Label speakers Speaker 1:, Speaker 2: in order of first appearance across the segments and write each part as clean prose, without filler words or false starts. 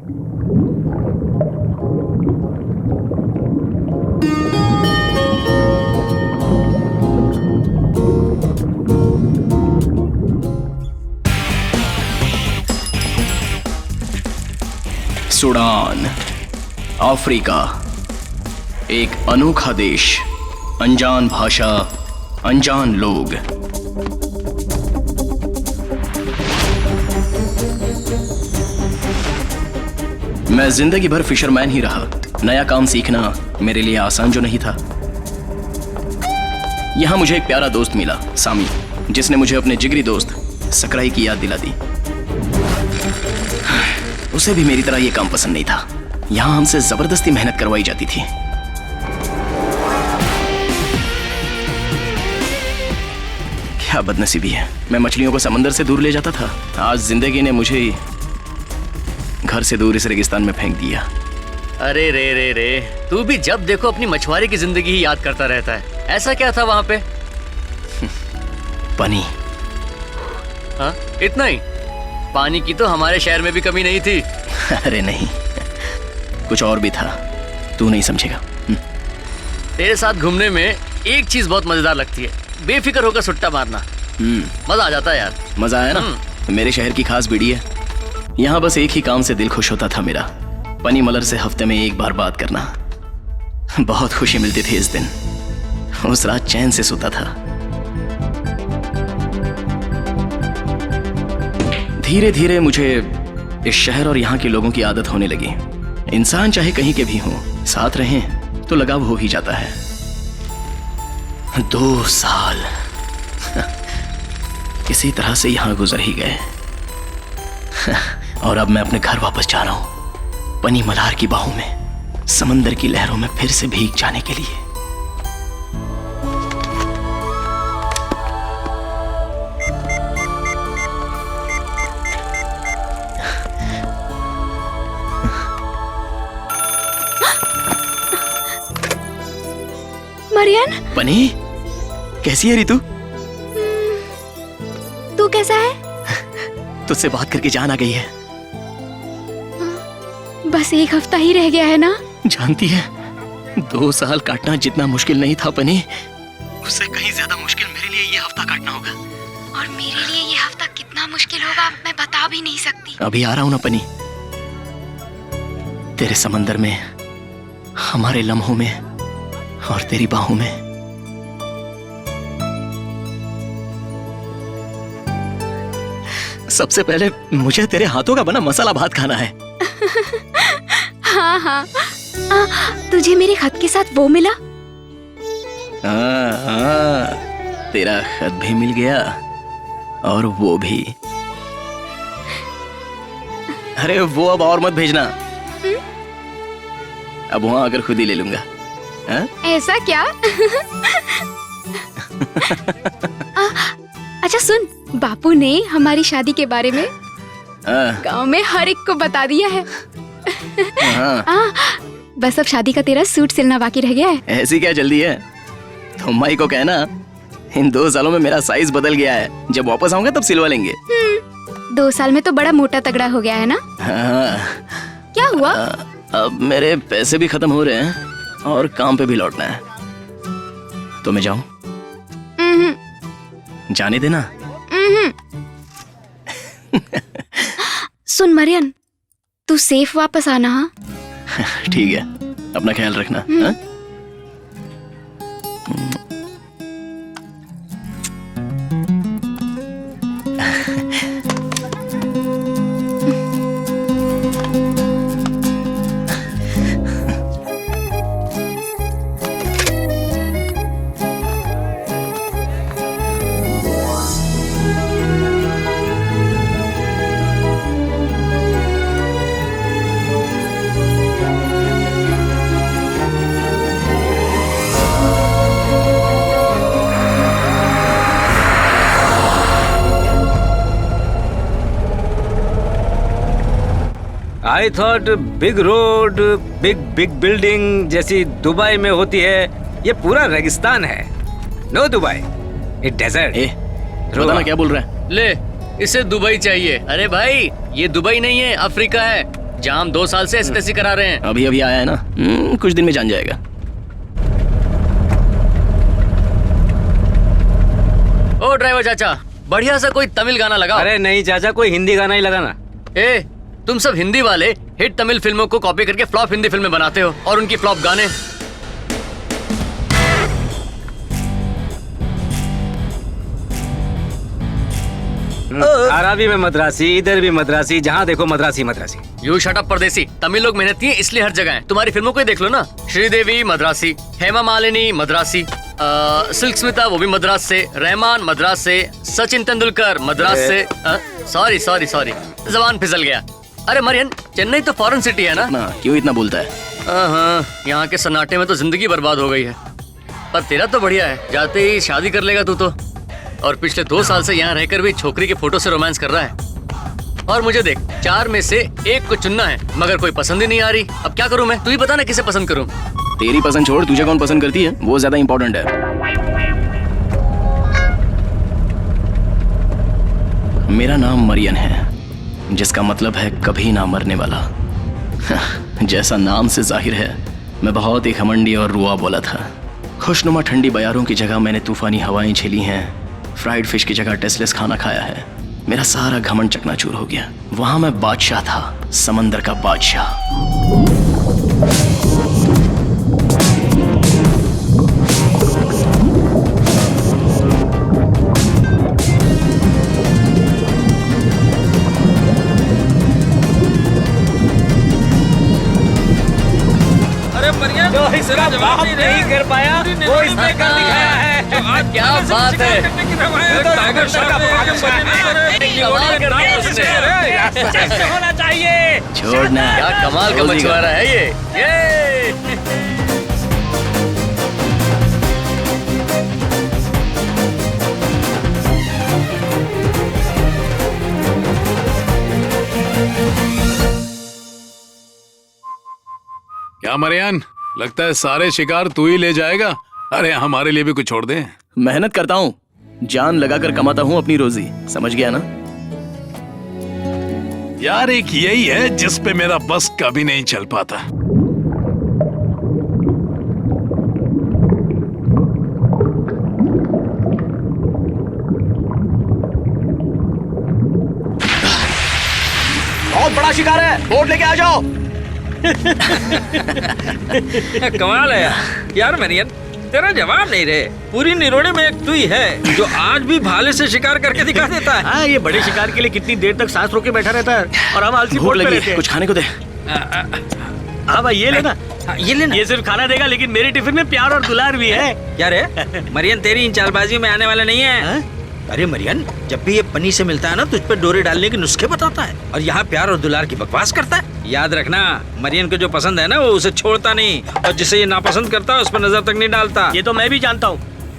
Speaker 1: Sudan, Africa, एक अनोखा देश, अनजान भाषा, अनजान लोग। मैं जिंदगी भर फिशरमैन ही रहा। नया काम सीखना मेरे लिए आसान जो नहीं था। यहां मुझे एक प्यारा दोस्त मिला, सामी, जिसने मुझे अपने जिगरी दोस्त सकराई की याद दिला दी। उसे भी मेरी तरह यह काम पसंद नहीं था। यहां हमसे जबरदस्ती मेहनत करवाई जाती थी। क्या बदनसीबी है, मैं मछलियों को समंदर से दूर ले जाता था। आज जिंदगी ने मुझे घर से दूर इस रेगिस्तान में फेंक दिया।
Speaker 2: अरे रे, तू भी जब देखो अपनी मछुआरे की जिंदगी ही याद करता रहता है। ऐसा क्या था वहां पे?
Speaker 1: पानी।
Speaker 2: हाँ, इतना ही? पानी की तो हमारे शहर में भी कमी नहीं थी।
Speaker 1: अरे नहीं, कुछ और भी था, तू नहीं समझेगा।
Speaker 2: तेरे साथ घूमने में एक चीज बहुत मजेदार लगती है, बेफिक्र होकर सुट्टा मारना। मजा आ जाता है यार।
Speaker 1: मजा आया ना? मेरे शहर की खास बीड़ी है। यहाँ बस एक ही काम से दिल खुश होता था मेरा, पनी मलर से हफ्ते में एक बार बात करना। बहुत खुशी मिलती थी इस दिन। उस रात चैन से सोता था। धीरे धीरे मुझे इस शहर और यहाँ के लोगों की आदत होने लगी। इंसान चाहे कहीं के भी हों, साथ रहें तो लगाव हो ही जाता है। 2 साल किसी तरह से यहाँ गुजर ही गए। और अब मैं अपने घर वापस जा रहा हूं, पनी मलार की बाहों में, समंदर की लहरों में फिर से भीग जाने के लिए।
Speaker 3: मरियन,
Speaker 1: पनी, कैसी है रितु?
Speaker 3: तू कैसा है?
Speaker 1: तुझसे बात करके जान आ गई है।
Speaker 3: बस एक हफ्ता ही रह गया है ना?
Speaker 1: जानती है, 2 साल काटना जितना मुश्किल नहीं था पनी, उससे कहीं ज्यादा मुश्किल मेरे लिए ये हफ्ता काटना होगा।
Speaker 3: और मेरे लिए ये हफ्ता कितना मुश्किल होगा मैं बता भी नहीं सकती।
Speaker 1: अभी आ रहा हूं ना पनी, तेरे समंदर में, हमारे लम्हों में और तेरी बाहों में। सबसे पहले मुझे तेरे हाथों का बना मसाला भात खाना है।
Speaker 3: हाँ, तुझे मेरे खत के साथ वो मिला?
Speaker 1: हाँ, तेरा खत भी मिल गया और वो भी। अरे वो अब और मत भेजना। अब वहां आकर खुद ही ले लूंगा।
Speaker 3: ऐसा क्या? अच्छा सुन, बापू ने हमारी शादी के बारे में गांव में हर एक को बता दिया है। बस अब शादी का तेरा सूट सिलना बाकी रह गया है।
Speaker 1: ऐसी क्या जल्दी है? तो माई को कहना इन 2 सालों में मेरा साइज बदल गया है, जब वापस आऊंगा तब सिलवा लेंगे।
Speaker 3: 2 साल में तो बड़ा मोटा तगड़ा हो गया है ना? क्या हुआ?
Speaker 1: अब मेरे पैसे भी खत्म हो रहे हैं और काम पे भी लौटना है। तो मैं जाऊं? जाने देना।
Speaker 3: सुन मरियन, तू सेफ वापस आना। हाँ
Speaker 1: ठीक है, अपना ख्याल रखना।
Speaker 4: I thought big road, big building जैसी दुबई में होती है। ये पूरा रेगिस्तान है। No Dubai, it desert.
Speaker 1: पता ना क्या बोल रहा है।
Speaker 2: ले, इसे दुबई चाहिए। अरे भाई, ये दुबई नहीं है, अफ्रीका है। जहाँ हम 2 साल से एसटीसी करा रहे हैं।
Speaker 1: अभी अभी आया है ना, कुछ दिन में जान जाएगा।
Speaker 2: ओ ड्राइवर चाचा, बढ़िया सा कोई तमिल गाना लगाओ।
Speaker 4: अरे नहीं चाचा, कोई हिंदी गाना ही लगाना।
Speaker 2: ए, तुम सब हिंदी वाले हिट तमिल फिल्मों को कॉपी करके फ्लॉप हिंदी फिल्में बनाते हो और उनकी फ्लॉप गाने।
Speaker 4: अरबी में मद्रासी, इधर भी मद्रासी, जहाँ देखो Madrasi Madrasi.
Speaker 2: You shut up परदेसी। तमिल लोग मेहनती हैं इसलिए हर जगह हैं। तुम्हारी फिल्मों को ही देख लो ना, श्रीदेवी मद्रासी, हेमा मालिनी मद्रासी, सिल्क स्मिता वो भी मद्रास से, रहमान मद्रास से, सचिन तेंदुलकर मद्रास से। सॉरी सॉरी सॉरी, जबान फिसल गया। अरे मरियन, चेन्नई तो फॉरेन सिटी है ना।
Speaker 1: क्यों इतना बोलता है?
Speaker 2: हाँ, यहाँ के सन्नाटे में तो जिंदगी बर्बाद हो गई है। पर तेरा तो बढ़िया है, जाते ही शादी कर लेगा तू तो। और पिछले 2 साल से यहाँ रहकर भी छोकरी के फोटो से रोमांस कर रहा है। और मुझे देख, 4 में से 1 को चुनना है, मगर कोई पसंद ही नहीं आ रही। अब क्या करूँ मैं? तू ही बता ना, किसे पसंद करूँ?
Speaker 1: तेरी पसंद छोड़, तुझे कौन पसंद करती है वो ज्यादा इंपॉर्टेंट है। मेरा नाम मरियन है, जिसका मतलब है कभी ना मरने वाला। जैसा नाम से जाहिर है, मैं बहुत ही घमंडी और रुआ बोला था। खुशनुमा ठंडी बयारों की जगह मैंने तूफानी हवाएं झेली हैं, फ्राइड फिश की जगह टेस्टलेस खाना खाया है। मेरा सारा घमंड चकनाचूर हो गया। वहां मैं बादशाह था, समंदर का बादशाह।
Speaker 4: इसका बाप नहीं कर पाया, वो इसने कर दिखाया है।
Speaker 2: क्या बात है,
Speaker 4: टाइगर श्रॉफ का
Speaker 2: कमाल कर दिया उसने।
Speaker 4: होना चाहिए।
Speaker 1: छोड़ना,
Speaker 2: क्या कमाल का मछुआरा है ये।
Speaker 5: क्या मरियन, लगता है सारे शिकार तू ही ले जाएगा। अरे हमारे लिए भी कुछ छोड़ दे।
Speaker 1: मेहनत करता हूँ, जान लगाकर कमाता हूँ अपनी रोजी, समझ गया ना?
Speaker 5: यार एक यही है जिस पे मेरा बस कभी नहीं चल पाता।
Speaker 1: बहुत बड़ा शिकार है, बोट लेके आ जाओ।
Speaker 6: कमाल है यार मरियन, तेरा जवाब नहीं रहे। पूरी निरोड़े में एक तू ही है जो आज भी भाले से शिकार करके दिखा देता है।
Speaker 4: हाँ, ये बड़े शिकार के लिए कितनी देर तक सांस रोके बैठा रहता है और हम आलसी
Speaker 1: भूख
Speaker 4: बोट पे
Speaker 1: लगी
Speaker 4: रहते
Speaker 1: है,
Speaker 4: हैं।
Speaker 1: कुछ खाने को दे।
Speaker 4: हाँ भाई, ये लेना।
Speaker 6: ये लेना।
Speaker 4: ये सिर्फ खाना देगा, लेकिन मेरे टिफिन में प्यार और दुलार भी है।
Speaker 6: क्या रे मरियन, तेरी इन चालबाजी में आने वाला नहीं है। अरे मरियन, जब भी ये पनी से मिलता है ना, तुझ पे डोरे डालने के नुस्खे बताता है और यहाँ प्यार और दुलार की बकवास करता है। याद रखना, मरियन को जो पसंद है ना, वो उसे छोड़ता नहीं, और जिसे ये नापसंद करता है उस पर नजर तक नहीं डालता।
Speaker 4: ये तो मैं भी जानता हूँ।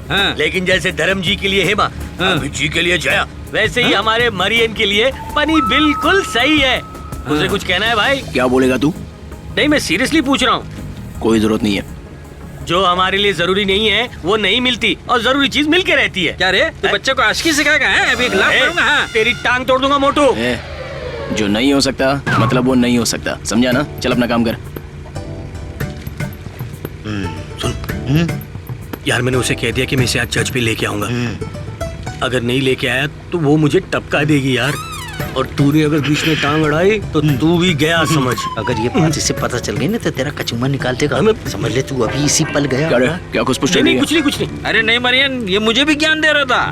Speaker 6: हाँ।
Speaker 4: लेकिन जैसे धर्म जी के लिए हेमा, अमित जी के लिए जया, वैसे ही हमारे मरियन के लिए पनी बिल्कुल सही है। उसे कुछ कहना है भाई?
Speaker 1: क्या बोलेगा तू?
Speaker 4: नहीं, मैं सीरियसली पूछ रहा हूँ।
Speaker 1: कोई जरूरत नहीं है।
Speaker 4: जो हमारे लिए जरूरी नहीं है वो नहीं मिलती, और जरूरी चीज मिल के रहती है।
Speaker 6: क्या रे, तू बच्चे को आशिकी सिखाएगा? अभी एक लात मारूंगा। हाँ।
Speaker 4: तेरी टांग तोड़ दूंगा मोटू।
Speaker 1: जो नहीं हो सकता मतलब वो नहीं हो सकता, समझा ना? चल अपना काम कर।
Speaker 4: सुन, यार मैंने उसे कह दिया कि मैं इसे आज चर्च पे लेके आऊंगा। अगर नहीं लेके आया तो वो मुझे टपका देगी यार। और तूने अगर बीच में टांग अड़ाई तो तू भी गया समझ।
Speaker 6: अगर ये बात इसे पता चल गई ना तो तेरा कचुम्मा निकाल देगा। समझ ले, तू अभी इसी पल गया।
Speaker 1: क्या रे? क्या कुछ पूछ
Speaker 4: नहीं, कुछ नहीं, कुछ नहीं।
Speaker 6: अरे नहीं मरियन, ये मुझे भी ज्ञान दे रहा था।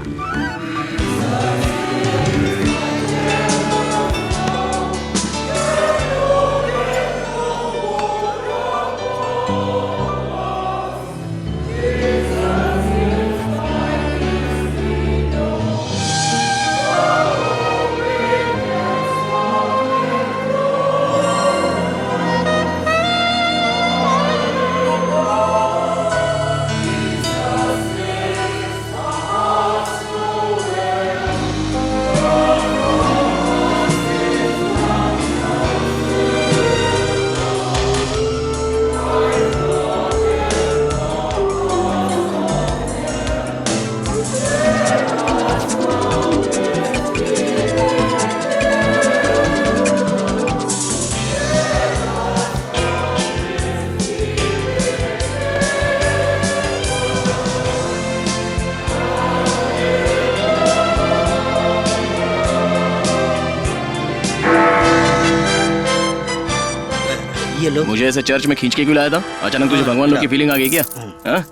Speaker 6: चलो।
Speaker 1: मुझे ऐसे चर्च में खींच के क्यों लाया था? अचानक तुझे भगवान लोग की फीलिंग आ गई क्या? हाँ?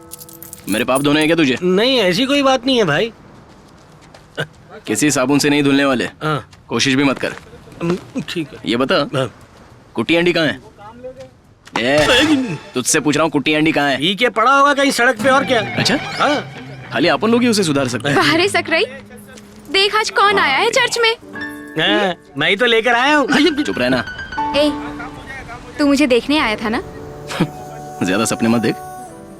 Speaker 1: मेरे पाप धोने हैं क्या तुझे?
Speaker 4: नहीं ऐसी कोई बात नहीं है भाई।
Speaker 1: किसी साबुन से नहीं धुलने वाले,
Speaker 4: हाँ
Speaker 1: कोशिश भी मत कर।
Speaker 4: ठीक है।
Speaker 1: ये बता,
Speaker 4: हाँ।
Speaker 1: कुट्टी अंडी कहाँ है? तुझसे पूछ रहा हूँ, कुट्टी अंडी कहाँ है?
Speaker 4: पी के पड़ा होगा कहीं सड़क पे, और क्या।
Speaker 1: अच्छा,
Speaker 4: हाँ
Speaker 1: खाली अपन लोग ही उसे सुधार सकते हैं।
Speaker 3: बाहर सक रही, देख आज कौन आया है चर्च में।
Speaker 4: हाँ, मैं ही तो लेकर आया हूँ।
Speaker 1: चुप रहना।
Speaker 3: ए, तू मुझे देखने आया था ना?
Speaker 1: ज्यादा सपने मत देख,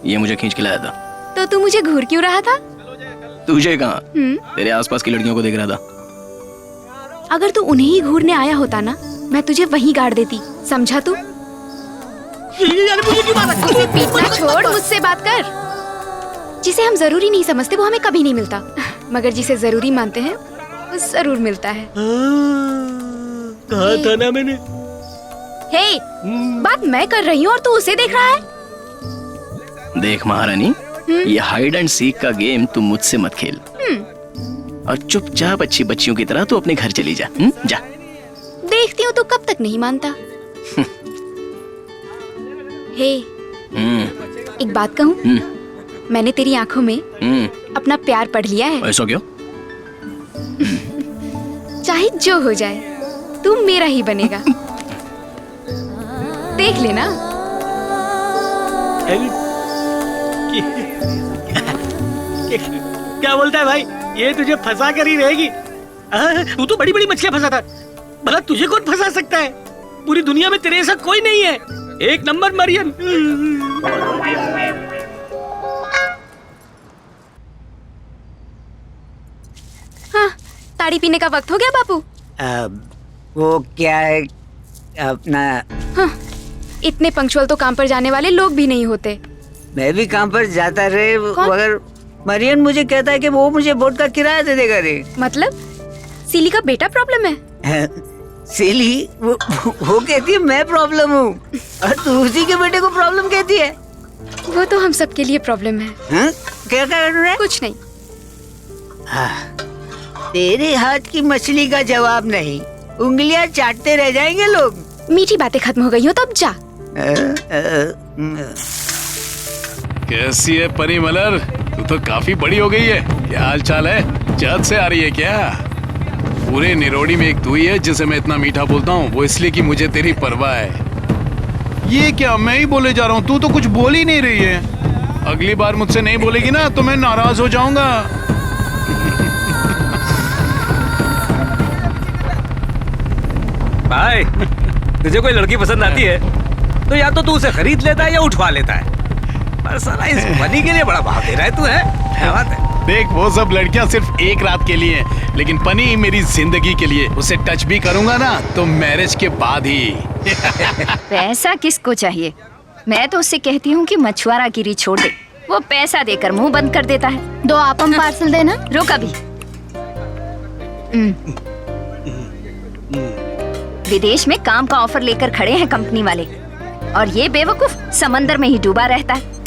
Speaker 1: ये मुझे खींच के लाया था।
Speaker 3: तो तू मुझे घूर क्यों रहा था?
Speaker 1: तुझे कहाँ, तेरे आसपास की लड़कियों को देख रहा था।
Speaker 3: अगर तू उन्हें ही घूरने आया होता ना, मैं तुझे वहीं गाड़ देती, समझा तू? उसे पीटना छोड़, मुझसे बात कर। जिसे हम जरूरी नहीं समझते वो हमें कभी नहीं मिलता, मगर जिसे जरूरी मानते हैं वो जरूर मिलता है।
Speaker 4: कहा था ना मैंने।
Speaker 3: हे, बात मैं कर रही हूँ और तू उसे देख रहा है।
Speaker 1: देख महारानी, ये हाइड एंड सीक का गेम तुम मुझसे मत खेल, और चुपचाप अच्छी बच्चियों की तरह तू अपने घर चली जा। जा।
Speaker 3: देखती हूँ तू कब तक नहीं मानता। हे, एक बात कहूँ, मैंने तेरी आंखों में अपना प्यार पढ़ लिया है।
Speaker 1: ऐसा क्यों?
Speaker 3: चाहे जो हो जाए, तू मेरा ही बनेगा। देख लेना।
Speaker 4: क्या बोलता है भाई? ये तुझे फंसा कर ही रहेगी। तू तो बड़ी बड़ी मछलियां फंसाता, भला तुझे कौन फंसा सकता है? पूरी दुनिया में तेरे ऐसा कोई नहीं है। एक नंबर मरियन।
Speaker 3: हाँ, ताड़ी पीने का वक्त हो गया बापू।
Speaker 7: वो क्या है अपना।
Speaker 3: हाँ, इतने पंक्चुअल तो काम पर जाने वाले लोग भी नहीं होते।
Speaker 7: मैं भी काम पर जाता रहे,
Speaker 3: कौन?
Speaker 7: मगर मरियन मुझे कहता है कि वो मुझे बोट का किराया दे देगा रे।
Speaker 3: मतलब सीली का बेटा प्रॉब्लम है?
Speaker 7: सीली वो कहती है मैं प्रॉब्लम हूँ, और तू उसी के बेटे को प्रॉब्लम कहती है।
Speaker 3: वो तो हम सबके लिए प्रॉब्लम है।
Speaker 7: हाँ? क्या कर रहे?
Speaker 3: कुछ नहीं।
Speaker 7: तेरे हाथ की मछली का जवाब नहीं, उंगलियां चाटते रह जाएंगे लोग।
Speaker 3: मीठी बातें खत्म हो गई हो तो अब जा।
Speaker 5: कैसी है परी मलर? तू तो काफी बड़ी हो गई है। क्या हाल चाल है? जद से आ रही है क्या? पूरे निरोड़ी में एक तू ही है जिसे मैं इतना मीठा बोलता हूँ, वो इसलिए कि मुझे तेरी परवाह है। ये क्या, मैं ही बोले जा रहा हूँ, तू तो कुछ बोल ही नहीं रही है। अगली बार मुझसे नहीं बोलेगी ना तो मैं नाराज हो जाऊंगा।
Speaker 6: भाई, तुझे कोई लड़की पसंद आती है तो या तो तू उसे खरीद लेता है या उठवा लेता है। पर साला इस बनी के लिए बड़ा भाव दे रहा है तू, है? क्या बात है?
Speaker 5: देख, वो सब लड़कियां सिर्फ एक रात के लिए हैं, लेकिन पनी मेरी जिंदगी के लिए। उसे टच भी करूंगा ना तो मैरिज के बाद ही।
Speaker 8: पैसा किसको चाहिए? मैं तो उससे कहती हूँ कि मछुआरा गिरी छोड़ दे, वो पैसा देकर मुंह बंद कर देता है।
Speaker 3: 2 आपम पार्सल देना।
Speaker 8: रुक अभी। विदेश में काम का ऑफर लेकर खड़े हैं कंपनी वाले, और ये बेवकूफ समंदर में ही डूबा रहता है।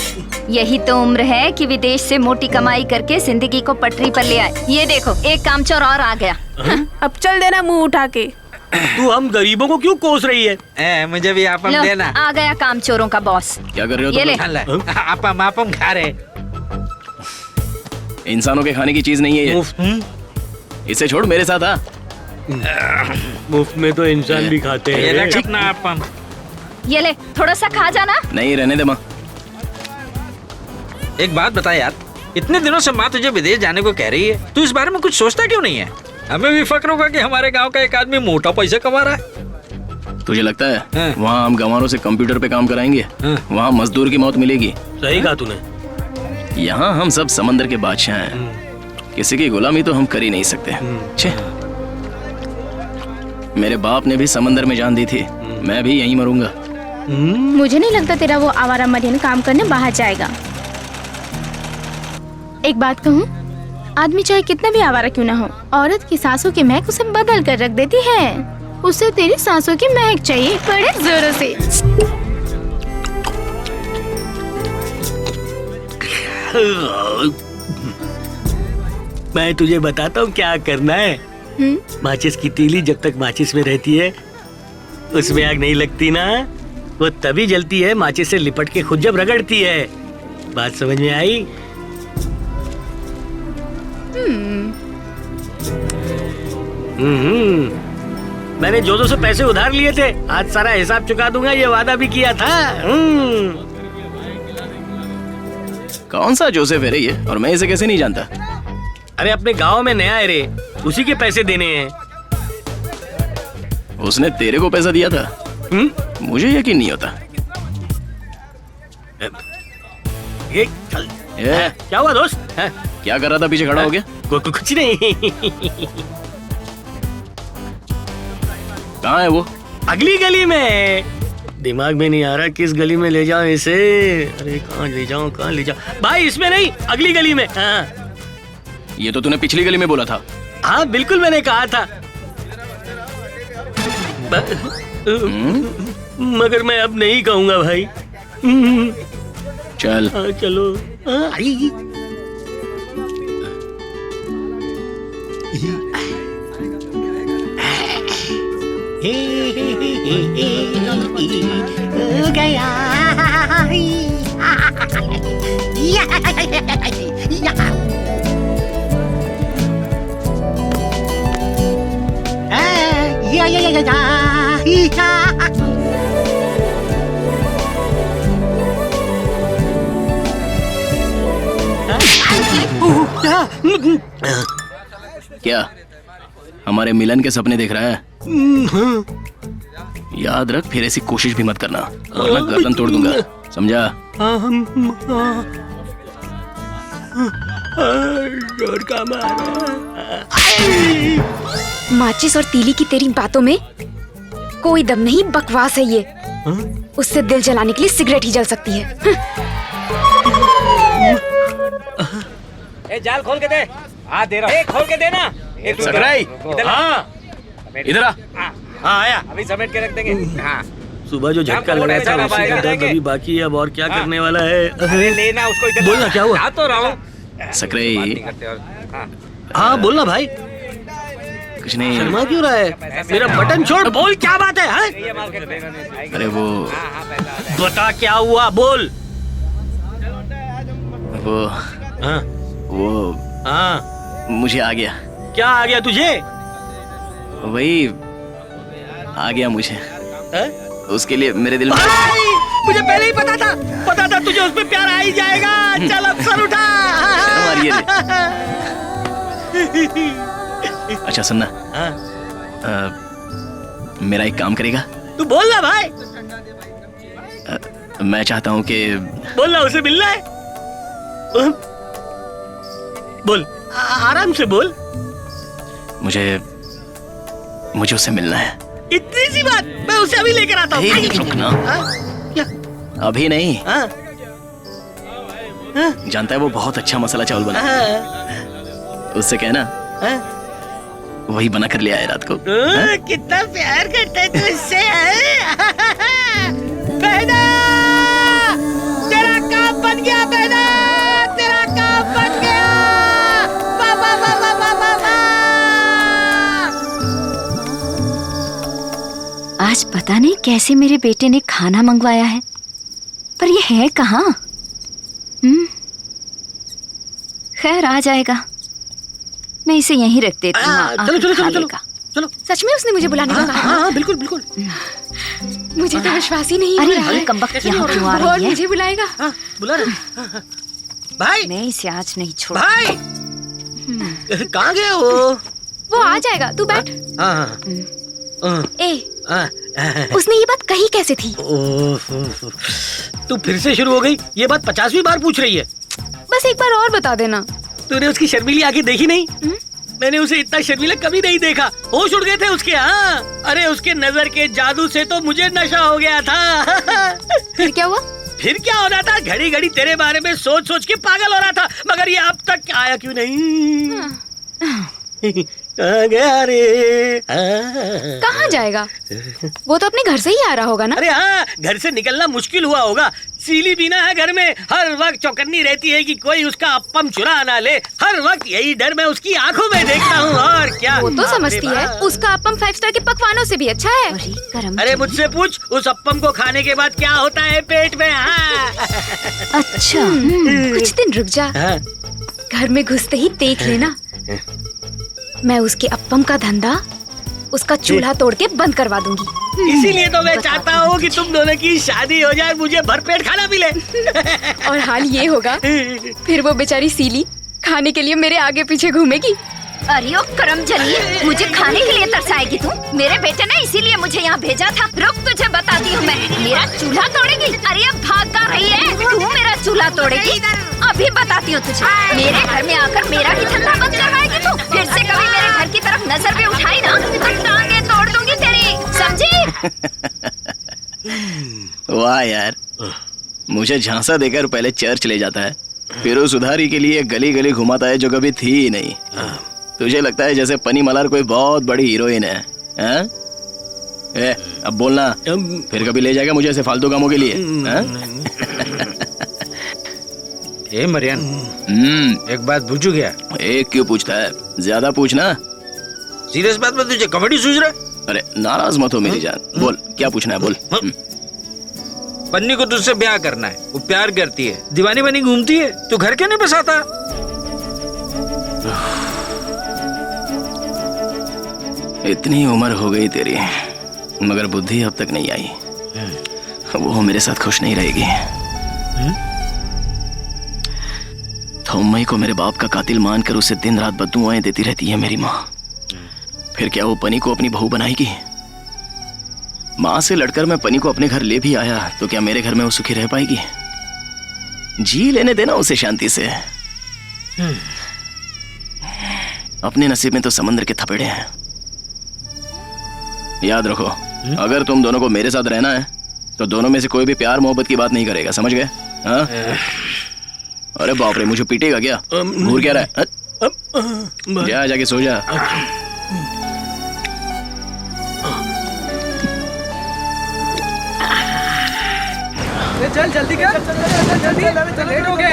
Speaker 8: यही तो उम्र है कि विदेश से मोटी कमाई करके जिंदगी को पटरी पर ले आए। ये देखो, एक कामचोर और आ गया।
Speaker 9: अब चल देना मुंह उठा के।
Speaker 4: तू हम गरीबों को क्यों कोस रही है?
Speaker 6: मुझे भी आपम
Speaker 8: लो,
Speaker 6: देना।
Speaker 8: आ गया कामचोरों का बॉस।
Speaker 1: क्या कर रहे हो
Speaker 8: ये ले।
Speaker 1: तुम?
Speaker 6: आपम खा रहे।
Speaker 1: इंसानों के खाने की चीज नहीं है ये। इसे छोड़, मेरे साथ आ।
Speaker 4: मुफ्त में तो इंसान भी खाते
Speaker 6: ये
Speaker 4: हैं।
Speaker 6: ले अपना आपम।
Speaker 8: ये ले, थोड़ा सा खा जाना।
Speaker 1: नहीं, रहने दे माँ।
Speaker 6: एक बात बता यार, इतने दिनों से माँ तुझे विदेश जाने को कह रही है, तू इस बारे में कुछ सोचता क्यों नहीं है? हमें भी फक्र होगा कि हमारे गांव का एक आदमी मोटा पैसा कमा रहा है।
Speaker 1: तुझे लगता है
Speaker 6: हाँ।
Speaker 1: वहाँ हम गंवारों से कंप्यूटर पे काम कराएंगे?
Speaker 6: हाँ।
Speaker 1: वहाँ मजदूर की मौत मिलेगी।
Speaker 4: सही कहा तूने।
Speaker 1: यहाँ हम सब समंदर के बादशाह हैं, किसी की गुलामी तो हम कर ही नहीं सकते। छे, मेरे बाप ने भी समंदर में जान दी थी, मैं भी यहीं मरूंगा।
Speaker 9: मुझे नहीं लगता तेरा वो आवारा मरियन काम करने बाहर जाएगा। एक बात कहूँ, आदमी चाहे कितना भी आवारा क्यों ना हो, औरत की सांसों की महक उसे बदल कर रख देती है। उसे तेरी सांसों की महक चाहिए, बड़े जोरों से।
Speaker 4: मैं तुझे बताता हूँ क्या करना है। माचिस की तीली जब तक माचिस में रहती है उसमें आग नहीं लगती ना, वो तभी जलती है माचिस से लिपट के खुद जब रगड़ती है। बात समझ में आई? मैंने जोजो से पैसे उधार लिए थे, आज सारा हिसाब चुका दूंगा, ये वादा भी किया था।
Speaker 1: कौन सा जोसेफ है रे ये, और मैं इसे कैसे नहीं जानता?
Speaker 4: अरे अपने गांव में नया है रे, उसी के पैसे देने हैं।
Speaker 1: उसने तेरे को पैसा दिया था? मुझे यकीन नहीं होता।
Speaker 4: ये चल। क्या हुआ दोस्त?
Speaker 1: क्या कर रहा था पीछे खड़ा हो गया?
Speaker 4: कुछ नहीं।
Speaker 1: कहाँ है वो?
Speaker 4: अगली गली में। दिमाग में नहीं आ रहा किस गली में ले जाऊं इसे। अरे कहाँ ले जाऊं, कहाँ ले जाऊं? भाई इसमें नहीं, अगली गली में। हाँ।
Speaker 1: ये तो तूने पिछली गली में बोला था।
Speaker 4: हाँ बिल्कुल मैंने कहा था, मगर मैं अब नहीं कहूंगा भाई।
Speaker 1: चल।
Speaker 4: चलो। आई।
Speaker 7: गया
Speaker 1: क्या हमारे मिलन के सपने देख रहा है? याद रख, फिर ऐसी कोशिश भी मत करना वरना गर्दन तोड़ दूंगा, समझा?
Speaker 3: माचिस और तीली की तेरी बातों में कोई दम नहीं, बकवास है ये। उससे दिल जलाने के लिए सिगरेट ही जल सकती है।
Speaker 6: ए, जाल खोल के दे। हाँ दे रहा हूँ। खोल के देना।
Speaker 1: सकराई,
Speaker 6: हाँ
Speaker 1: इधर आ।
Speaker 6: हाँ आया, अभी समेट के रख देंगे। हाँ
Speaker 4: सुबह जो झटका लगा था उसी का दर्द अभी बाकी है, अब और क्या करने वाला है?
Speaker 6: अरे लेना उसको इधर।
Speaker 4: बोलना क्या हुआ?
Speaker 6: आ तो रहा हूँ।
Speaker 1: सकराई।
Speaker 4: हाँ बोलना भाई।
Speaker 1: कुछ नहीं।
Speaker 4: शर्मा क्यों रहा है? मेरा बटन छोड़, बोल क्या बात है? हाँ?
Speaker 1: अरे वो
Speaker 4: बता क्या हुआ, बोल।
Speaker 1: वो
Speaker 4: हाँ
Speaker 1: मुझे आ गया।
Speaker 4: क्या आ गया तुझे?
Speaker 1: वही आ गया मुझे।
Speaker 4: है?
Speaker 1: उसके लिए मेरे दिल में
Speaker 4: मुझे पहले ही पता था तुझे उस पे प्यार आ ही जाएगा। चल अब सर उठा।
Speaker 1: शर्म आ रही है। अच्छा सुनना, मेरा एक काम करेगा?
Speaker 4: तू बोलना भाई।
Speaker 1: मैं चाहता हूँ कि
Speaker 4: बोलना, उसे मिलना है। बोल, आराम से बोल।
Speaker 1: मुझे उससे मिलना है।
Speaker 4: इतनी सी बात? मैं उसे अभी लेकर आता हूँ।
Speaker 1: रुकना।
Speaker 4: क्या?
Speaker 1: अभी नहीं। जानता है वो बहुत अच्छा मसाला चावल बना। उससे कहना वही बना कर ले आए रात को।
Speaker 4: कितना प्यार करता है तू इससे। बहना, तेरा काम बन गया बहना, तेरा काम बन गया।
Speaker 8: आज पता नहीं कैसे मेरे बेटे ने खाना मंगवाया है, पर ये है कहाँ? खैर आ जाएगा, मैं इसे यहीं रख देती हूँ।
Speaker 4: चलो।
Speaker 3: सच में उसने मुझे बुलाने को कहा?
Speaker 4: हाँ बिल्कुल बिल्कुल।
Speaker 3: मुझे तो विश्वास ही नहीं हो
Speaker 8: अरे
Speaker 3: रहा है।
Speaker 8: कमबख्त यहाँ क्यों आ
Speaker 3: और
Speaker 8: रही है?
Speaker 3: मुझे बुलाएगा?
Speaker 4: बुला रहे। भाई
Speaker 8: मैं इसे आज नहीं छोड़।
Speaker 4: भाई कहाँ गया
Speaker 3: वो आ जाएगा, तू बैठ। ए, उसने ये बात कही कैसे थी?
Speaker 4: तू फिर से शुरू हो गई, ये बात 50वीं बार पूछ रही है।
Speaker 3: बस एक बार और बता देना।
Speaker 4: तूने उसकी शर्मीली आंखें देखी नहीं? मैंने उसे इतना शर्मीला कभी नहीं देखा। होश उड़ गए थे उसके। हाँ अरे उसके नजर के जादू से तो मुझे नशा हो गया था।
Speaker 3: फिर क्या हुआ?
Speaker 4: फिर क्या हो रहा था, घड़ी घड़ी तेरे बारे में सोच सोच के पागल हो रहा था, मगर ये अब तक आया क्यों नहीं? कहाँ गया रे?
Speaker 3: कहाँ जाएगा? वो तो अपने घर से ही आ रहा होगा ना।
Speaker 4: अरे हाँ, घर से निकलना मुश्किल हुआ होगा। सीली बीना है घर में, हर वक्त चौकन्नी रहती है कि कोई उसका अप्पम चुरा ना ले। हर वक्त यही डर मैं उसकी आंखों में देखता हूँ। और क्या
Speaker 3: वो तो समझती है उसका अप्पम 5 स्टार के पकवानों से भी अच्छा है।
Speaker 4: अरे मुझसे पूछ, उस अप्पम को खाने के बाद क्या होता है पेट में? हाँ।
Speaker 8: अच्छा
Speaker 3: कुछ दिन रुक जा, घर में घुसते ही देख लेना, मैं उसके अप्पम का धंधा, उसका चूल्हा तोड़ के बंद करवा दूंगी।
Speaker 4: इसीलिए तो मैं चाहता हूँ कि तुम दोनों की शादी हो जाए, मुझे भरपेट खाना मिले।
Speaker 3: और हाल ये होगा, फिर वो बेचारी सीली खाने के लिए मेरे आगे पीछे घूमेगी।
Speaker 8: अरे ओ करम जली, मुझे खाने के लिए तरसाएगी तू? मेरे बेटे ने इसीलिए मुझे यहाँ भेजा था। रुक, तुझे बताती हूँ मैं। मेरा चूल्हा तोड़ेगी? अरे अब भाग कर रही है तू? मेरा चूल्हा तोड़ेगी? अभी बताती हूँ तुझे। मेरे घर में आकर मेरा ही धंधा बंद करवाएगी तू? फिर से कभी मेरे घर की तरफ नजर भी उठाई ना तो टांगे तोड़ दूंगी तेरी, समझी?
Speaker 1: वाह यार, मुझे झांसा देकर पहले चर्च ले जाता है, फिर उस उधारी के लिए गली गली घुमाता है जो कभी थी ही नहीं। तुझे लगता है जैसे पनी मलार कोई बहुत बड़ी हीरोइन है, हैं? अब बोलना, फिर कभी ले जाएगा मुझे ऐसे फालतू कामों के लिए?
Speaker 6: ए मरियन, एक बात पूछू क्या?
Speaker 1: एक क्यों पूछता है, ज्यादा पूछना।
Speaker 6: सीरियस बात में तुझे कॉमेडी सूझ रहा है?
Speaker 1: अरे नाराज मत हो मेरी जान, बोल क्या पूछना है, बोल।
Speaker 6: पन्नी को तुझसे ब्याह करना है, वो प्यार करती है, दीवानी बनी घूमती है, तू घर क्यों नहीं बसाता?
Speaker 1: इतनी उम्र हो गई तेरी, मगर बुद्धि अब तक नहीं आई। वो मेरे साथ खुश नहीं रहेगी। थोम्मई को मेरे बाप का कातिल मानकर उसे दिन रात बद्दुआएं देती रहती है मेरी माँ। फिर क्या वो पनी को अपनी बहू बनाएगी? माँ से लड़कर मैं पनी को अपने घर ले भी आया तो क्या मेरे घर में वो सुखी रह पाएगी? जी लेने देना उसे शांति से। अपने नसीब में तो समंदर के थपेड़े हैं। याद रखो, अगर तुम दोनों को मेरे साथ रहना है तो दोनों में से कोई भी प्यार मोहब्बत की बात नहीं करेगा, समझ गए? हाँ? अरे बाप रे, मुझे पीटेगा क्या? घूर क्या रहा है? जा जाके सो जा।
Speaker 7: चल जल्दी कर, जल्दी लेट हो गए।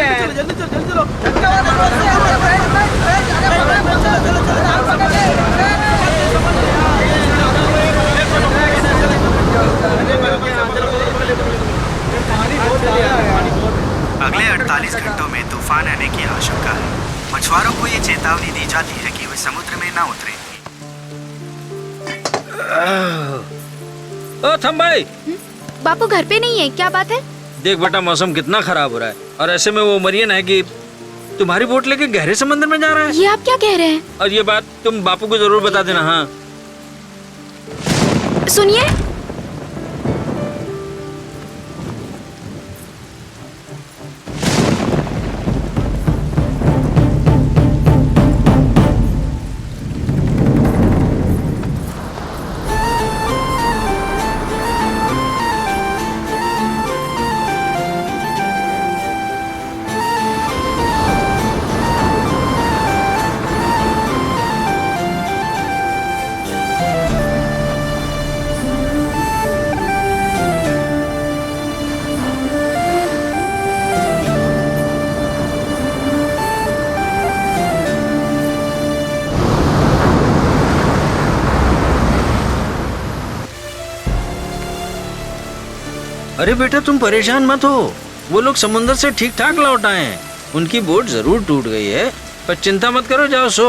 Speaker 10: अगले 48 घंटों में तूफान आने की आशंका है। मछुआरों को ये चेतावनी दी जाती है कि वे समुद्र में ना उतरें।
Speaker 6: ओ थम्बाई,
Speaker 3: बापू घर पे नहीं है, क्या बात है?
Speaker 6: देख बेटा, मौसम कितना खराब हो रहा है और ऐसे में वो मरियन है कि तुम्हारी बोट लेके गहरे समंदर में जा रहा है।
Speaker 3: ये आप क्या कह रहे हैं?
Speaker 6: और ये बात तुम बापू को जरूर बता देना। हाँ
Speaker 3: सुनिए,
Speaker 6: अरे बेटा, तुम परेशान मत हो, वो लोग समुद्र से ठीक ठाक लौट आए हैं। उनकी बोट जरूर टूट गई है, पर चिंता मत करो, जाओ सो।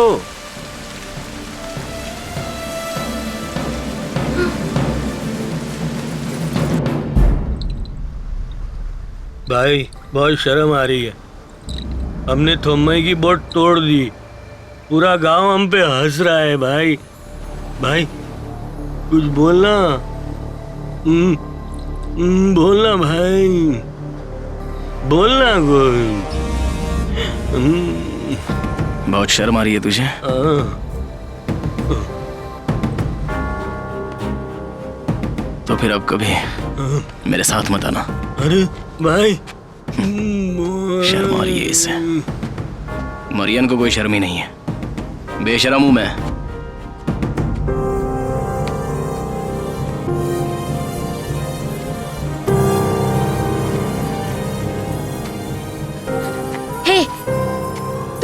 Speaker 4: भाई बहुत शर्म आ रही है, हमने थोम्मई की बोट तोड़ दी, पूरा गांव हम पे हंस रहा है। भाई भाई कुछ बोलना, बोलना भाई, बोलना कोई।
Speaker 1: बहुत शर्म आ रही है तुझे? तो फिर अब कभी मेरे साथ मत आना।
Speaker 4: अरे भाई,
Speaker 1: शर्म आ रही है इसे। मरियन को कोई शर्म ही नहीं है, बेशर्म हूं मैं।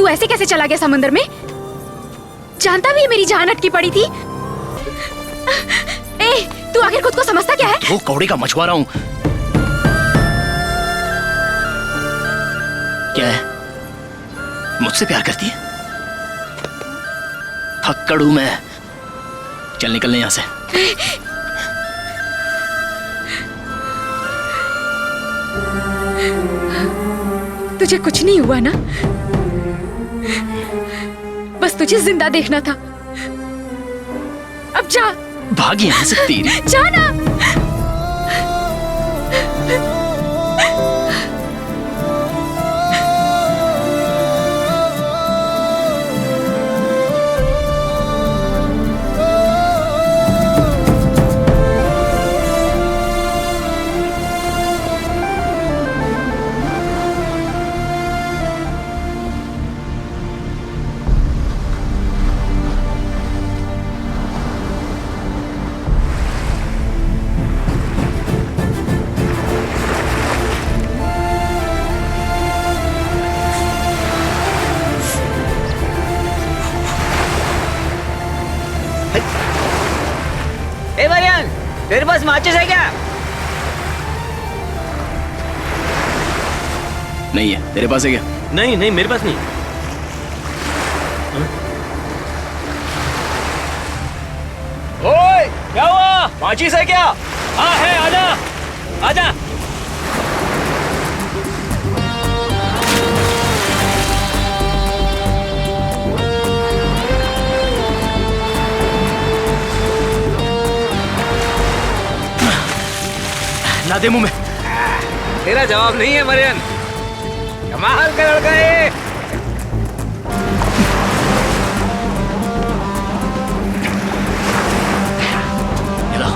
Speaker 3: तू ऐसे कैसे चला गया समंदर में? जानता भी है मेरी जान अटकी पड़ी थी। ए, तू आखिर खुद को समझता क्या है?
Speaker 1: वो कौड़े का मछुआरा हूं। क्या है? मुझसे प्यार करती है? फक्कड़ हूं मैं। चल निकलने यहां से।
Speaker 3: तुझे कुछ नहीं हुआ ना? बस तुझे जिंदा देखना था। अब जा।
Speaker 1: भाग यहां से तेरी।
Speaker 3: जा ना।
Speaker 7: ए मरियन, तेरे पास माचिस है क्या?
Speaker 1: नहीं है। तेरे पास है क्या?
Speaker 4: नहीं नहीं, मेरे पास नहीं।
Speaker 2: ओए, क्या हुआ? माचिस है क्या? हाँ है, आजा आजा।
Speaker 1: ला दे मुंह में।
Speaker 6: तेरा जवाब नहीं है मरियन। कमाल का लड़का है।
Speaker 1: ये ला।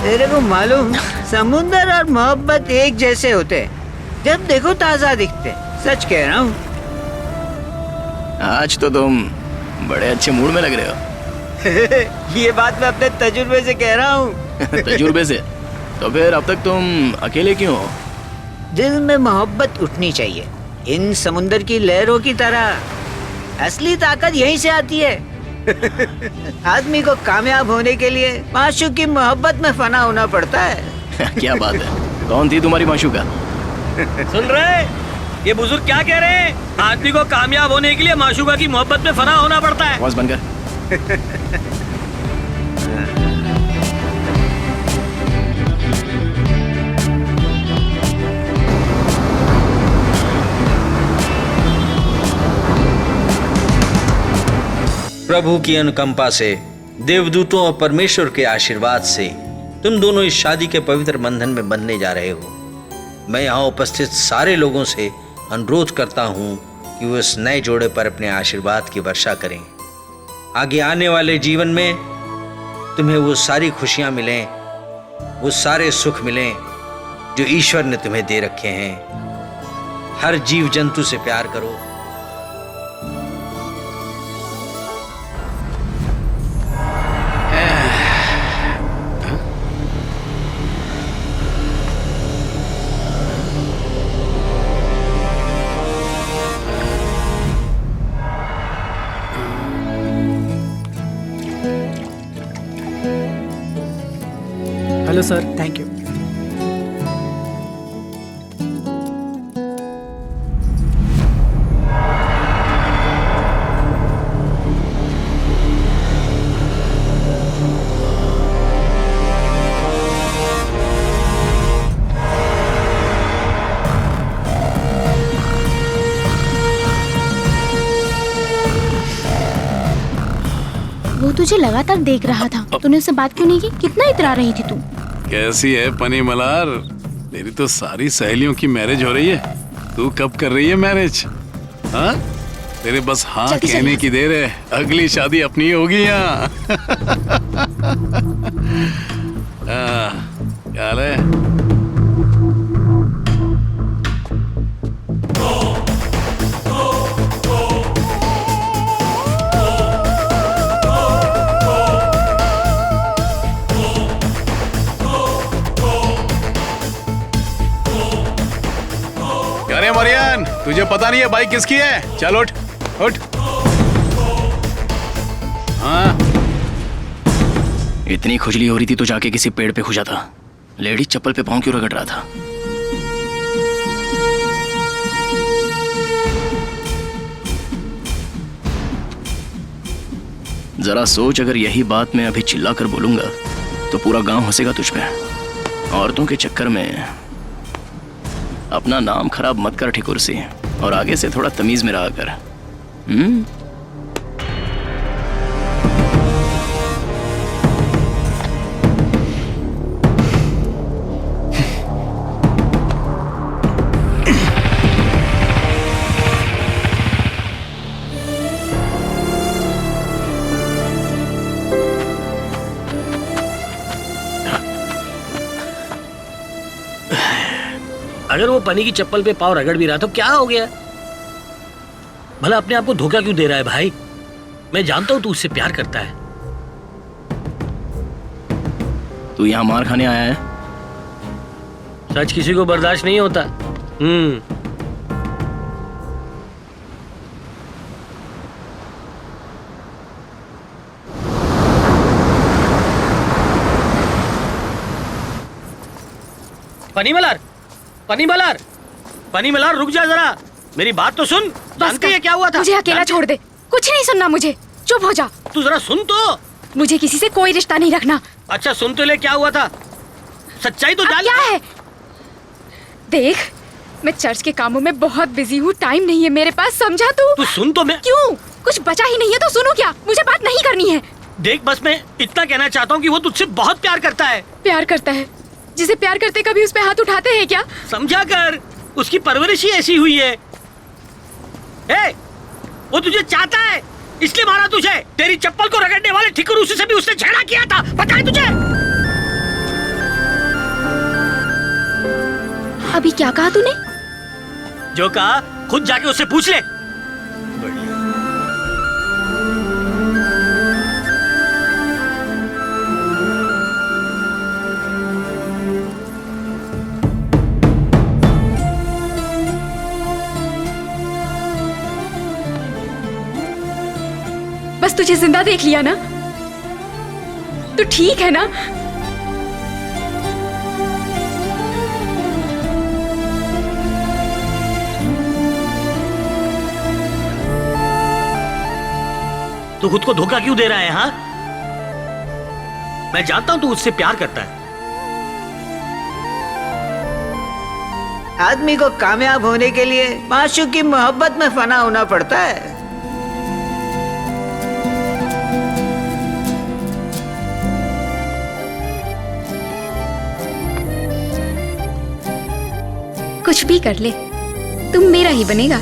Speaker 7: तेरे को मालूम, समुंदर और मोहब्बत एक जैसे होते हैं। जब देखो ताजा दिखते हैं। सच कह रहा हूँ।
Speaker 1: आज तो तुम बड़े अच्छे मूड में लग रहे हो।
Speaker 7: ये बात मैं अपने तजुर्बे से कह रहा हूँ।
Speaker 1: तजुर्बे से? तो फिर अब तक तुम अकेले क्यों हो?
Speaker 7: दिल में मोहब्बत उठनी चाहिए, इन समुंदर की लहरों की तरह। असली ताकत यहीं से आती है। आदमी को कामयाब होने के लिए माशूक की मोहब्बत में फना होना पड़ता है।
Speaker 1: क्या बात है? कौन थी तुम्हारी माशूका?
Speaker 4: सुन रहे? ये बुजुर्ग क्या कह रहे हैं? आदमी को कामयाब होने के लिए माशूका की मोहब्बत में फना होना पड़ता है।
Speaker 1: आवाज बंद कर।
Speaker 6: प्रभु की अनुकंपा से, देवदूतों और परमेश्वर के आशीर्वाद से तुम दोनों इस शादी के पवित्र बंधन में बंधने जा रहे हो। मैं यहाँ उपस्थित सारे लोगों से अनुरोध करता हूँ कि वो इस नए जोड़े पर अपने आशीर्वाद की वर्षा करें। आगे आने वाले जीवन में तुम्हें वो सारी खुशियाँ मिलें, वो सारे सुख मिलें जो ईश्वर ने तुम्हें दे रखे हैं। हर जीव जंतु से प्यार करो।
Speaker 11: Hello sir, thank you.
Speaker 9: वो तुझे लगातार देख रहा था, तूने उससे बात क्यों नहीं की? कितना इतरा रही थी तू।
Speaker 5: कैसी है पनी मलार? मेरी तो सारी सहेलियों की मैरिज हो रही है। तू कब कर रही है मैरिज? हाँ, तेरे बस हाँ कहने की देर है। अगली शादी अपनी होगी यहाँ। क्या हाल है? तुझे पता नहीं है बाइक किसकी है? चल उठ उठ। हाँ
Speaker 1: इतनी खुजली हो रही थी तो जाके किसी पेड़ पे खुजा था। लेडीज चप्पल पे पाँव क्यों रगड़ रहा था? जरा सोच, अगर यही बात मैं अभी चिल्ला कर बोलूंगा तो पूरा गांव हंसेगा तुझ पे। औरतों के चक्कर में अपना नाम खराब मत कर ठिकुर सी, और आगे से थोड़ा तमीज में रहा कर।
Speaker 4: अगर वो पनी की चप्पल पे पाँव रगड़ भी रहा तो क्या हो गया? भला अपने आप को धोखा क्यों दे रहा है भाई? मैं जानता हूं तू उससे प्यार करता है।
Speaker 1: तू यहाँ मार खाने आया है?
Speaker 4: सच किसी को बर्दाश्त नहीं होता। पनी मलार रुक जा जरा, मेरी बात तो सुन। जानती है क्या हुआ था?
Speaker 3: मुझे अकेला छोड़ दे, कुछ नहीं सुनना मुझे। चुप हो जा।
Speaker 4: तू जरा सुन तो।
Speaker 3: मुझे किसी से कोई रिश्ता नहीं रखना।
Speaker 4: अच्छा सुन तो ले, क्या हुआ था? सच्चाई तो जान।
Speaker 3: क्या है? देख, मैं चर्च के कामों में बहुत बिजी हूँ, टाइम नहीं है मेरे पास, समझा तू?
Speaker 4: तू सुन तो। मैं
Speaker 3: क्यों? कुछ बचा ही नहीं है तो सुनो क्या? मुझे बात नहीं करनी है।
Speaker 4: देख, बस मैं इतना कहना चाहता हूँ कि वो तुझसे बहुत प्यार करता है।
Speaker 3: प्यार करता है? जिसे प्यार करते कभी उस पे हाथ उठाते हैं क्या?
Speaker 4: समझा कर, उसकी परवरिश ही ऐसी हुई है। वो तुझे चाहता है इसलिए मारा तुझे। तेरी चप्पल को रगड़ने वाले ठिकुर उसी से भी उसने झगड़ा किया था, पता है तुझे?
Speaker 3: अभी क्या कहा तूने?
Speaker 4: जो कहा खुद जाके उससे पूछ ले।
Speaker 3: बस तुझे जिंदा देख लिया ना, तो ठीक है ना?
Speaker 4: तू खुद को धोखा क्यों दे रहा है? हाँ, मैं जानता हूं तू उससे प्यार करता है।
Speaker 7: आदमी को कामयाब होने के लिए माशूक की मोहब्बत में फना होना पड़ता है।
Speaker 3: कुछ भी कर ले, तुम मेरा ही बनेगा।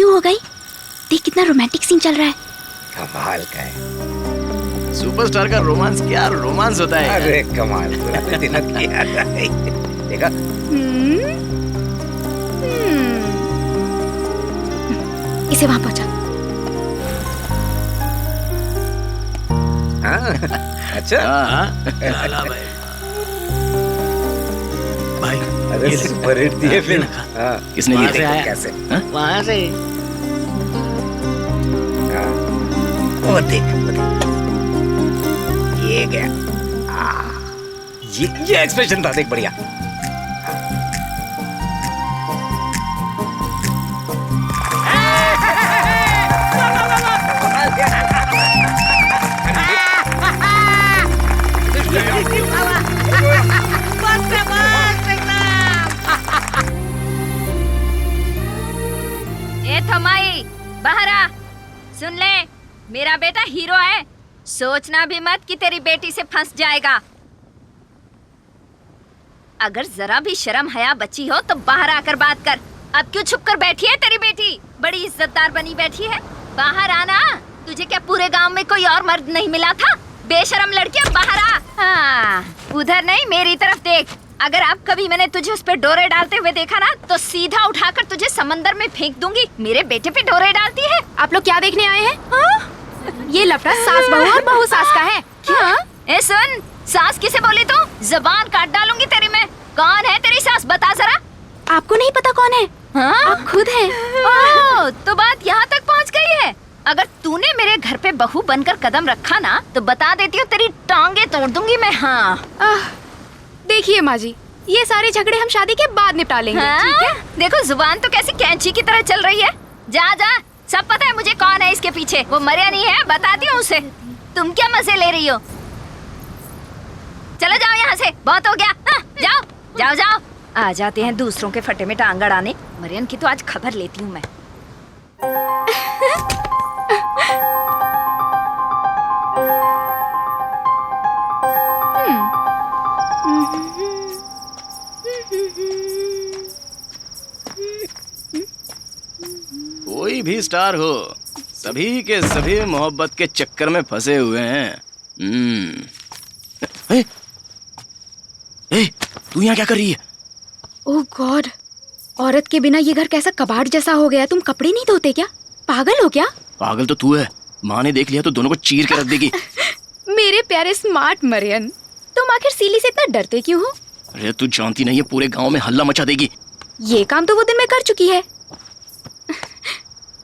Speaker 3: हो गई? देख कितना रोमांटिक सीन चल रहा है।
Speaker 7: कमाल का है।
Speaker 1: सुपरस्टार का रोमांस क्या रोमांस होता है।
Speaker 7: अरे कमाल, पुराने दिनों की याद आई। देखा
Speaker 3: इसे वहां पहुंचा।
Speaker 7: अच्छा
Speaker 4: भाई
Speaker 7: अरे सुपर हिट थी ये फिल्म।
Speaker 1: किसने
Speaker 4: वहाँ
Speaker 1: दी
Speaker 4: से आया।
Speaker 7: कैसे?
Speaker 4: वहां से
Speaker 7: वो देख ये क्या, ये एक्सप्रेशन था, देख बढ़िया।
Speaker 8: ए थमाई, बाहर आ। सुन ले, मेरा बेटा हीरो है, सोचना भी मत कि तेरी बेटी से फंस जाएगा। अगर जरा भी शर्म हया बची हो तो बाहर आकर बात कर। अब क्यों छुप कर बैठी है तेरी बेटी? बड़ी इज्जतदार बनी बैठी है। बाहर आना। तुझे क्या पूरे गांव में कोई और मर्द नहीं मिला था? बेशरम लड़की, अब बाहर आ। हाँ, उधर नहीं, मेरी तरफ देख। अगर अब कभी मैंने तुझे उस पे डोरे डालते हुए देखा ना तो सीधा उठाकर तुझे समंदर में फेंक दूंगी। मेरे बेटे पे डोरे डालती है।
Speaker 3: आप लोग क्या देखने आए हैं? ये लफड़ा सास बहू और बहू सास का है।
Speaker 8: क्या? ए सुन, सास किसे बोली तू? जबान काट डालूंगी तेरी मैं। कौन है तेरी सास, बता जरा।
Speaker 3: आपको नहीं पता कौन है?
Speaker 8: हाँ?
Speaker 3: आप खुद हैं।
Speaker 8: ओह, तो बात यहाँ तक पहुँच गई है। अगर तूने मेरे घर पे बहू बनकर कदम रखा ना तो बता देती हूँ तेरी टांगे तोड़ दूंगी मैं। हाँ
Speaker 3: देखिए माँ जी, ये सारे झगड़े हम शादी के बाद निपटा लेंगे।
Speaker 8: हाँ?
Speaker 3: ठीक है?
Speaker 8: देखो जुबान तो कैसी कैंची की तरह चल रही है। जा जा, सब पता है मुझे कौन है इसके पीछे। वो मरिया नहीं है, बताती हूँ उसे। तुम क्या मजे ले रही हो? चलो जाओ यहाँ से, बहुत हो गया। हाँ, जाओ जाओ जाओ। आ जाते हैं दूसरों के फटे में टांग अड़ाने। मरियन की तो आज खबर लेती हूँ मैं।
Speaker 1: कोई भी स्टार हो, सभी के सभी मोहब्बत के चक्कर में फंसे हुए हैं। तू यहाँ क्या कर रही है?
Speaker 3: ओह गॉड, औरत के बिना ये घर कैसा कबाड़ जैसा हो गया। तुम कपड़े नहीं धोते क्या? पागल हो क्या?
Speaker 1: पागल तो तू है। माँ ने देख लिया तो दोनों को चीर के रख देगी।
Speaker 3: मेरे प्यारे स्मार्ट मरियन, तुम आखिर सीली से इतना डरते क्यों हो?
Speaker 1: अरे तू जानती नहीं है, पूरे गांव में हल्ला मचा देगी।
Speaker 3: ये काम तो वो दिन में कर चुकी है।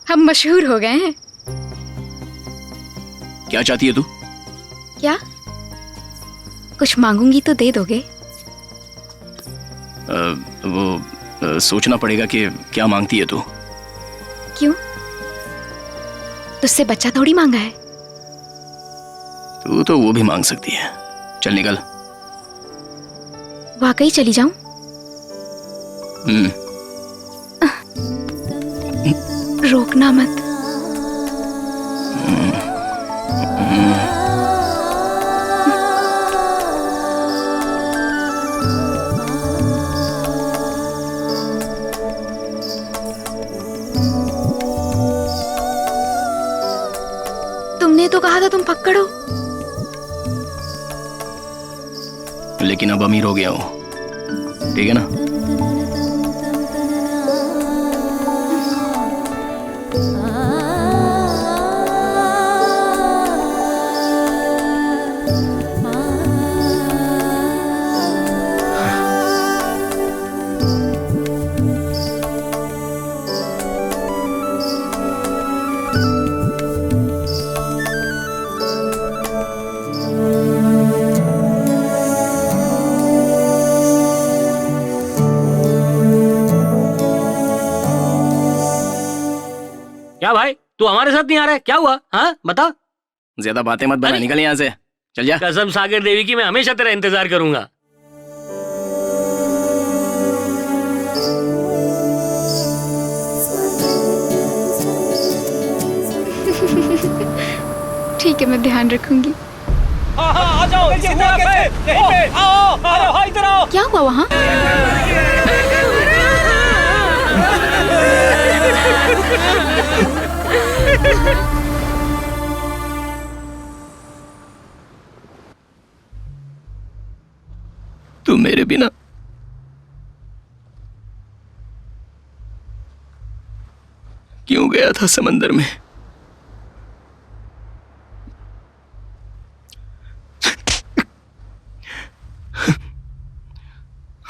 Speaker 3: हम मशहूर हो गए हैं।
Speaker 1: क्या चाहती है तू?
Speaker 3: क्या? कुछ मांगूंगी तो दे दोगे?
Speaker 1: सोचना पड़ेगा कि क्या मांगती है तू।
Speaker 3: क्यों? तुझसे बच्चा थोड़ी मांगा है।
Speaker 1: तू तो वो भी मांग सकती है। चल निकल।
Speaker 3: वाकई चली जाऊं? रोकना मत। तुमने तो कहा था तुम पक्कड़ हो।
Speaker 1: लेकिन अब अमीर हो गया हूं, ठीक है ना?
Speaker 4: क्या भाई, तू हमारे साथ नहीं आ रहा है? क्या हुआ? हाँ बता।
Speaker 1: ज्यादा बातें मत बना, निकल यहाँ से। चल जा।
Speaker 4: कसम सागर देवी की, मैं हमेशा तेरा इंतजार करूंगा।
Speaker 3: ठीक है, मैं ध्यान रखूंगी।
Speaker 6: आ जाओ, इसी तरफ है, यहीं पे। आओ, इधर आओ।
Speaker 3: क्या हुआ वहाँ?
Speaker 1: तू मेरे बिना क्यों गया था समंदर में?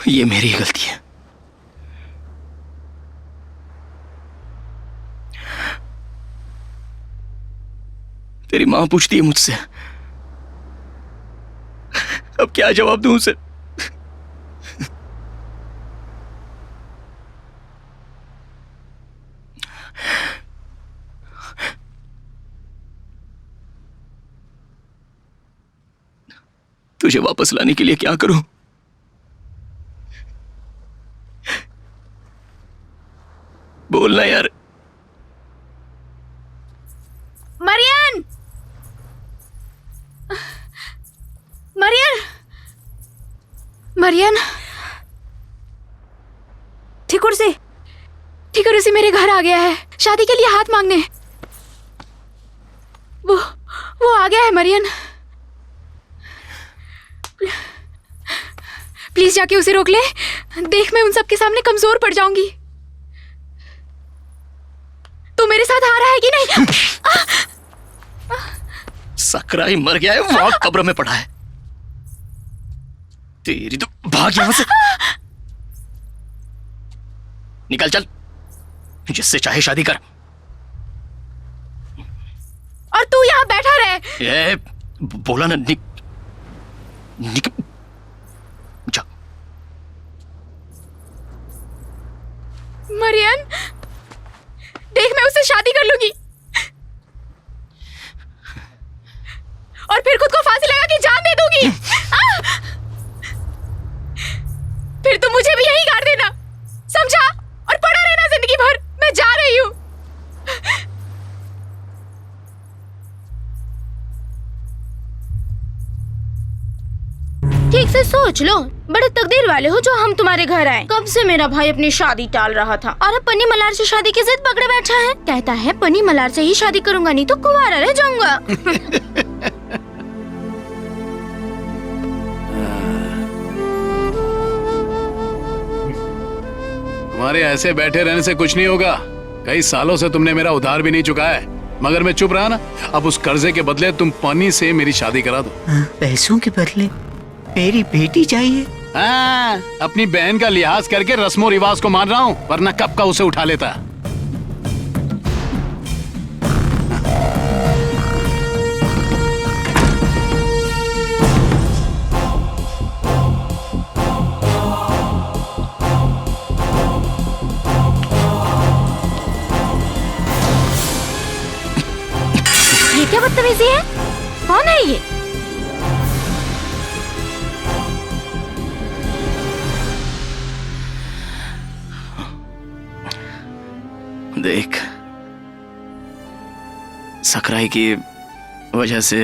Speaker 1: ये मेरी गलती है। तेरी मां पूछती है मुझसे, अब क्या जवाब दूं उसे? तुझे वापस लाने के लिए क्या करूं? बोलना यार।
Speaker 9: मरियन, मरियन, मरियन, ठिकुर से मेरे घर आ गया है शादी के लिए हाथ मांगने। वो आ गया है मरियन। प्लीज जाके उसे रोक ले। देख, मैं उन सब के सामने कमजोर पड़ जाऊंगी। तू मेरे साथ आ रहा है कि नहीं?
Speaker 1: सकराई मर गया है, वहां कब्र में पड़ा है। तेरी तो भाग यहां से। निकल चल, जिससे चाहे शादी कर।
Speaker 9: और तू यहाँ बैठा रहे।
Speaker 1: ये बोला ना, निकल जा।
Speaker 9: मरियन, देख, मैं उससे शादी कर लूंगी और फिर खुद को फांसी लगा के जान दे दूंगी। फिर तुम मुझे भी यहीं गाड़ देना, समझा? और पड़ा रहना जिंदगी भर। मैं जा रही हूँ। ठीक से सोच लो, बड़े तकदीर वाले हो जो हम तुम्हारे घर आए। कब से मेरा भाई अपनी शादी टाल रहा था और अब पन्नी मलार से शादी की जिद पकड़े बैठा है। कहता है पन्नी मलार से ही शादी करूंगा, नहीं तो कुंवारा रह जाऊंगा।
Speaker 5: तुम्हारे ऐसे बैठे रहने से कुछ नहीं होगा। कई सालों से तुमने मेरा उधार भी नहीं चुकाया है, मगर मैं चुप रहा ना। अब उस कर्जे के बदले तुम पन्नी से मेरी शादी करा दो।
Speaker 7: पैसों के बदले मेरी बेटी चाहिए?
Speaker 5: हाँ, अपनी बहन का लिहाज करके रस्मों रिवाज को मान रहा हूँ, वरना कब का उसे उठा लेता।
Speaker 9: ये क्या बदतमीजी है? कौन है ये?
Speaker 1: देख, सकराई की वजह से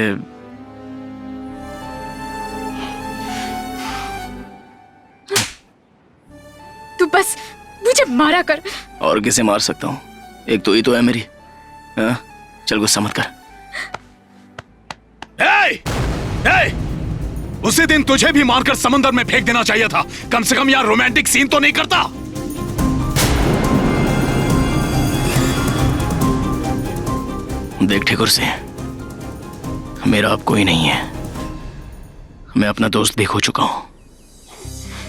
Speaker 9: तू बस मुझे मारा कर।
Speaker 1: और किसे मार सकता हूँ? एक तो ही तो है मेरी। हाँ? चल गुस्सा मत कर।
Speaker 5: उसी दिन तुझे भी मारकर समंदर में फेंक देना चाहिए था। कम से कम यार रोमांटिक सीन तो नहीं करता।
Speaker 1: देख ठिकुर से, मेरा अब कोई नहीं है। मैं अपना दोस्त भी खो चुका हूँ,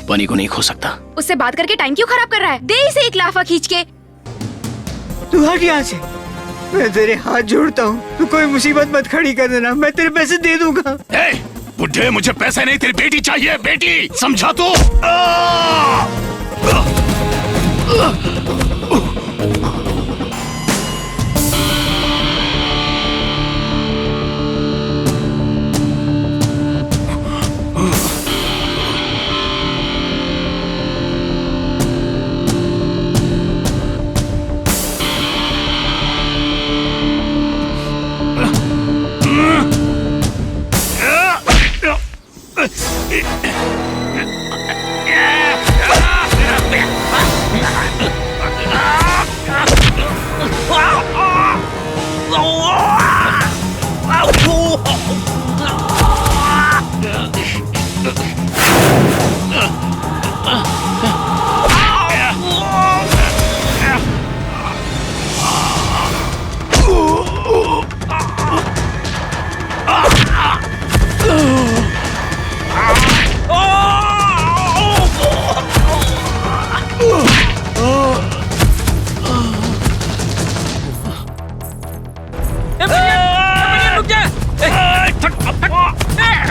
Speaker 1: पनी को नहीं खो सकता।
Speaker 3: उससे बात करके टाइम क्यों खराब कर रहा है? दे इसे एक लाफा खींच के।
Speaker 7: तू हट यहाँ से, मैं तेरे हाथ जोड़ता हूँ। तू कोई मुसीबत मत खड़ी कर देना, मैं तेरे पैसे दे दूंगा।
Speaker 5: बुढ़े, मुझे पैसे नहीं, तेरी बेटी चाहिए। बेटी, समझा तो?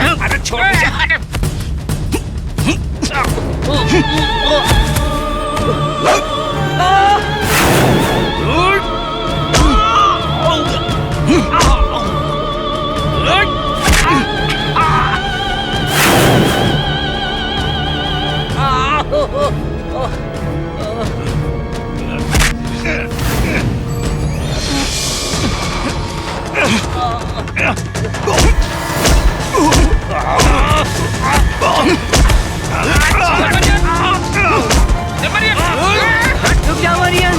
Speaker 6: अरे छोड़ मुझे।
Speaker 7: रुक जाओ मरियन।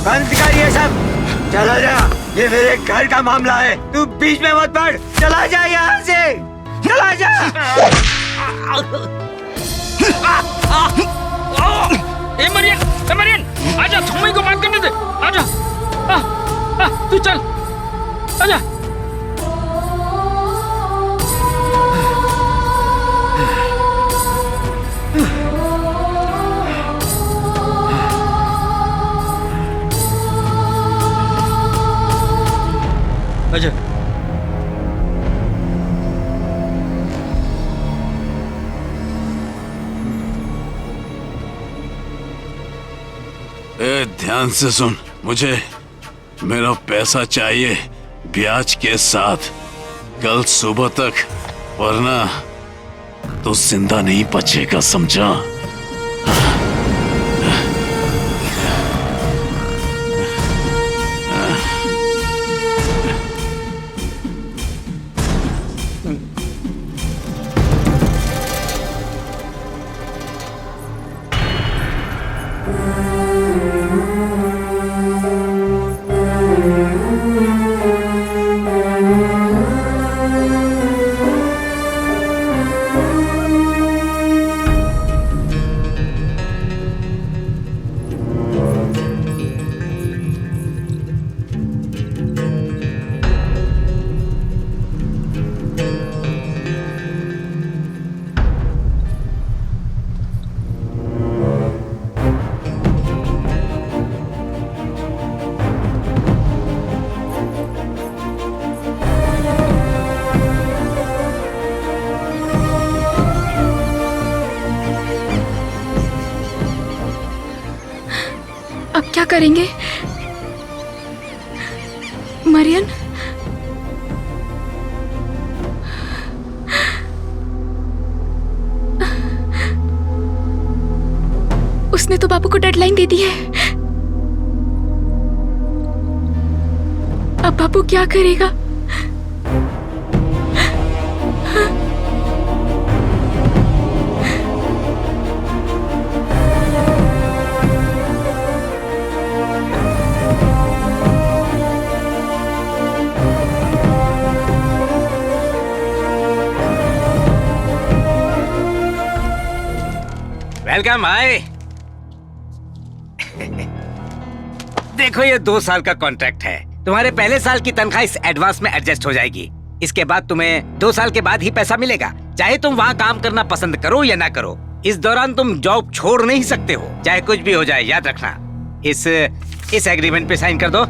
Speaker 7: बंद कर ये सब, चला जा। ये मेरे घर का मामला है, तू बीच में मत पड़। चला जा यहाँ से, चला जा।
Speaker 6: मरियन आजा, सुमई को बात करने दे। आजा, तू चल, आजा। आजा।
Speaker 5: ए, ध्यान से सुन, मुझे मेरा पैसा चाहिए ब्याज के साथ, कल सुबह तक, वरना तो जिंदा नहीं बचेगा, समझा?
Speaker 3: अब क्या करेंगे मरियन? उसने तो बाबू को डेडलाइन दे दी है। अब बाबू क्या करेगा?
Speaker 6: वेलकम भाई। देखो ये 2 साल का कॉन्ट्रैक्ट है, तुम्हारे पहले साल की तनख्वाह इस एडवांस में एडजस्ट हो जाएगी। इसके बाद तुम्हें 2 साल के बाद ही पैसा मिलेगा, चाहे तुम वहाँ काम करना पसंद करो या ना करो। इस दौरान तुम जॉब छोड़ नहीं सकते हो, चाहे कुछ भी हो जाए, याद रखना। इस एग्रीमेंट पे साइन कर दो।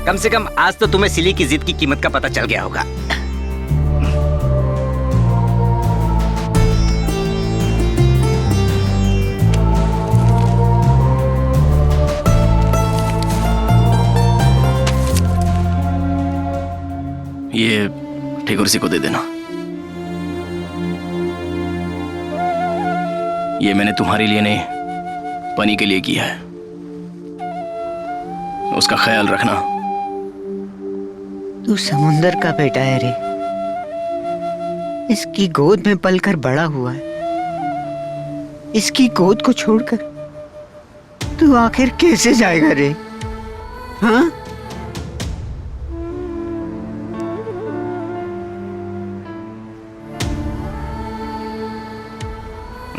Speaker 6: कम से कम आज तो तुम्हें सिली की जिद की कीमत का पता चल गया होगा।
Speaker 1: ये ठेकुरसी को दे देना। ये मैंने तुम्हारे लिए नहीं, पनी के लिए किया है। उसका ख्याल रखना।
Speaker 7: तू समुंदर का बेटा है रे, इसकी गोद में पलकर बड़ा हुआ है। इसकी गोद को छोड़कर तू आखिर कैसे जाएगा रे? हाँ?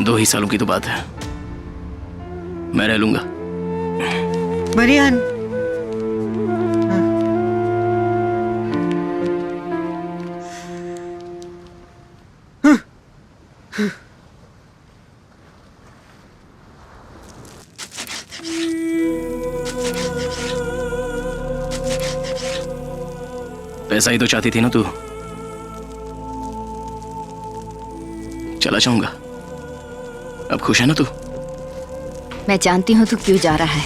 Speaker 1: 2 ही सालों की तो बात है, मैं रह लूंगा।
Speaker 7: मरियन,
Speaker 1: पैसा ही तो चाहती थी ना तू। चला जाऊंगा, अब खुश है ना तू?
Speaker 8: मैं जानती हूँ तू क्यों जा रहा है।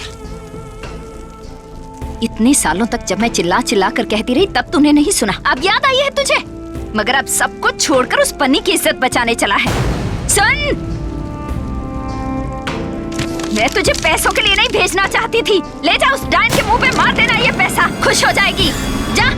Speaker 8: इतने सालों तक जब मैं चिल्ला चिल्ला कर कहती रही तब तूने नहीं सुना। अब याद आई है तुझे? मगर अब सब कुछ छोड़कर उस पन्नी की इज्जत बचाने चला है। सुन, मैं तुझे पैसों के लिए नहीं भेजना चाहती थी। ले जा, उस डायन के मुंह पे मार देना ये पैसा, खुश हो जाएगी। जा।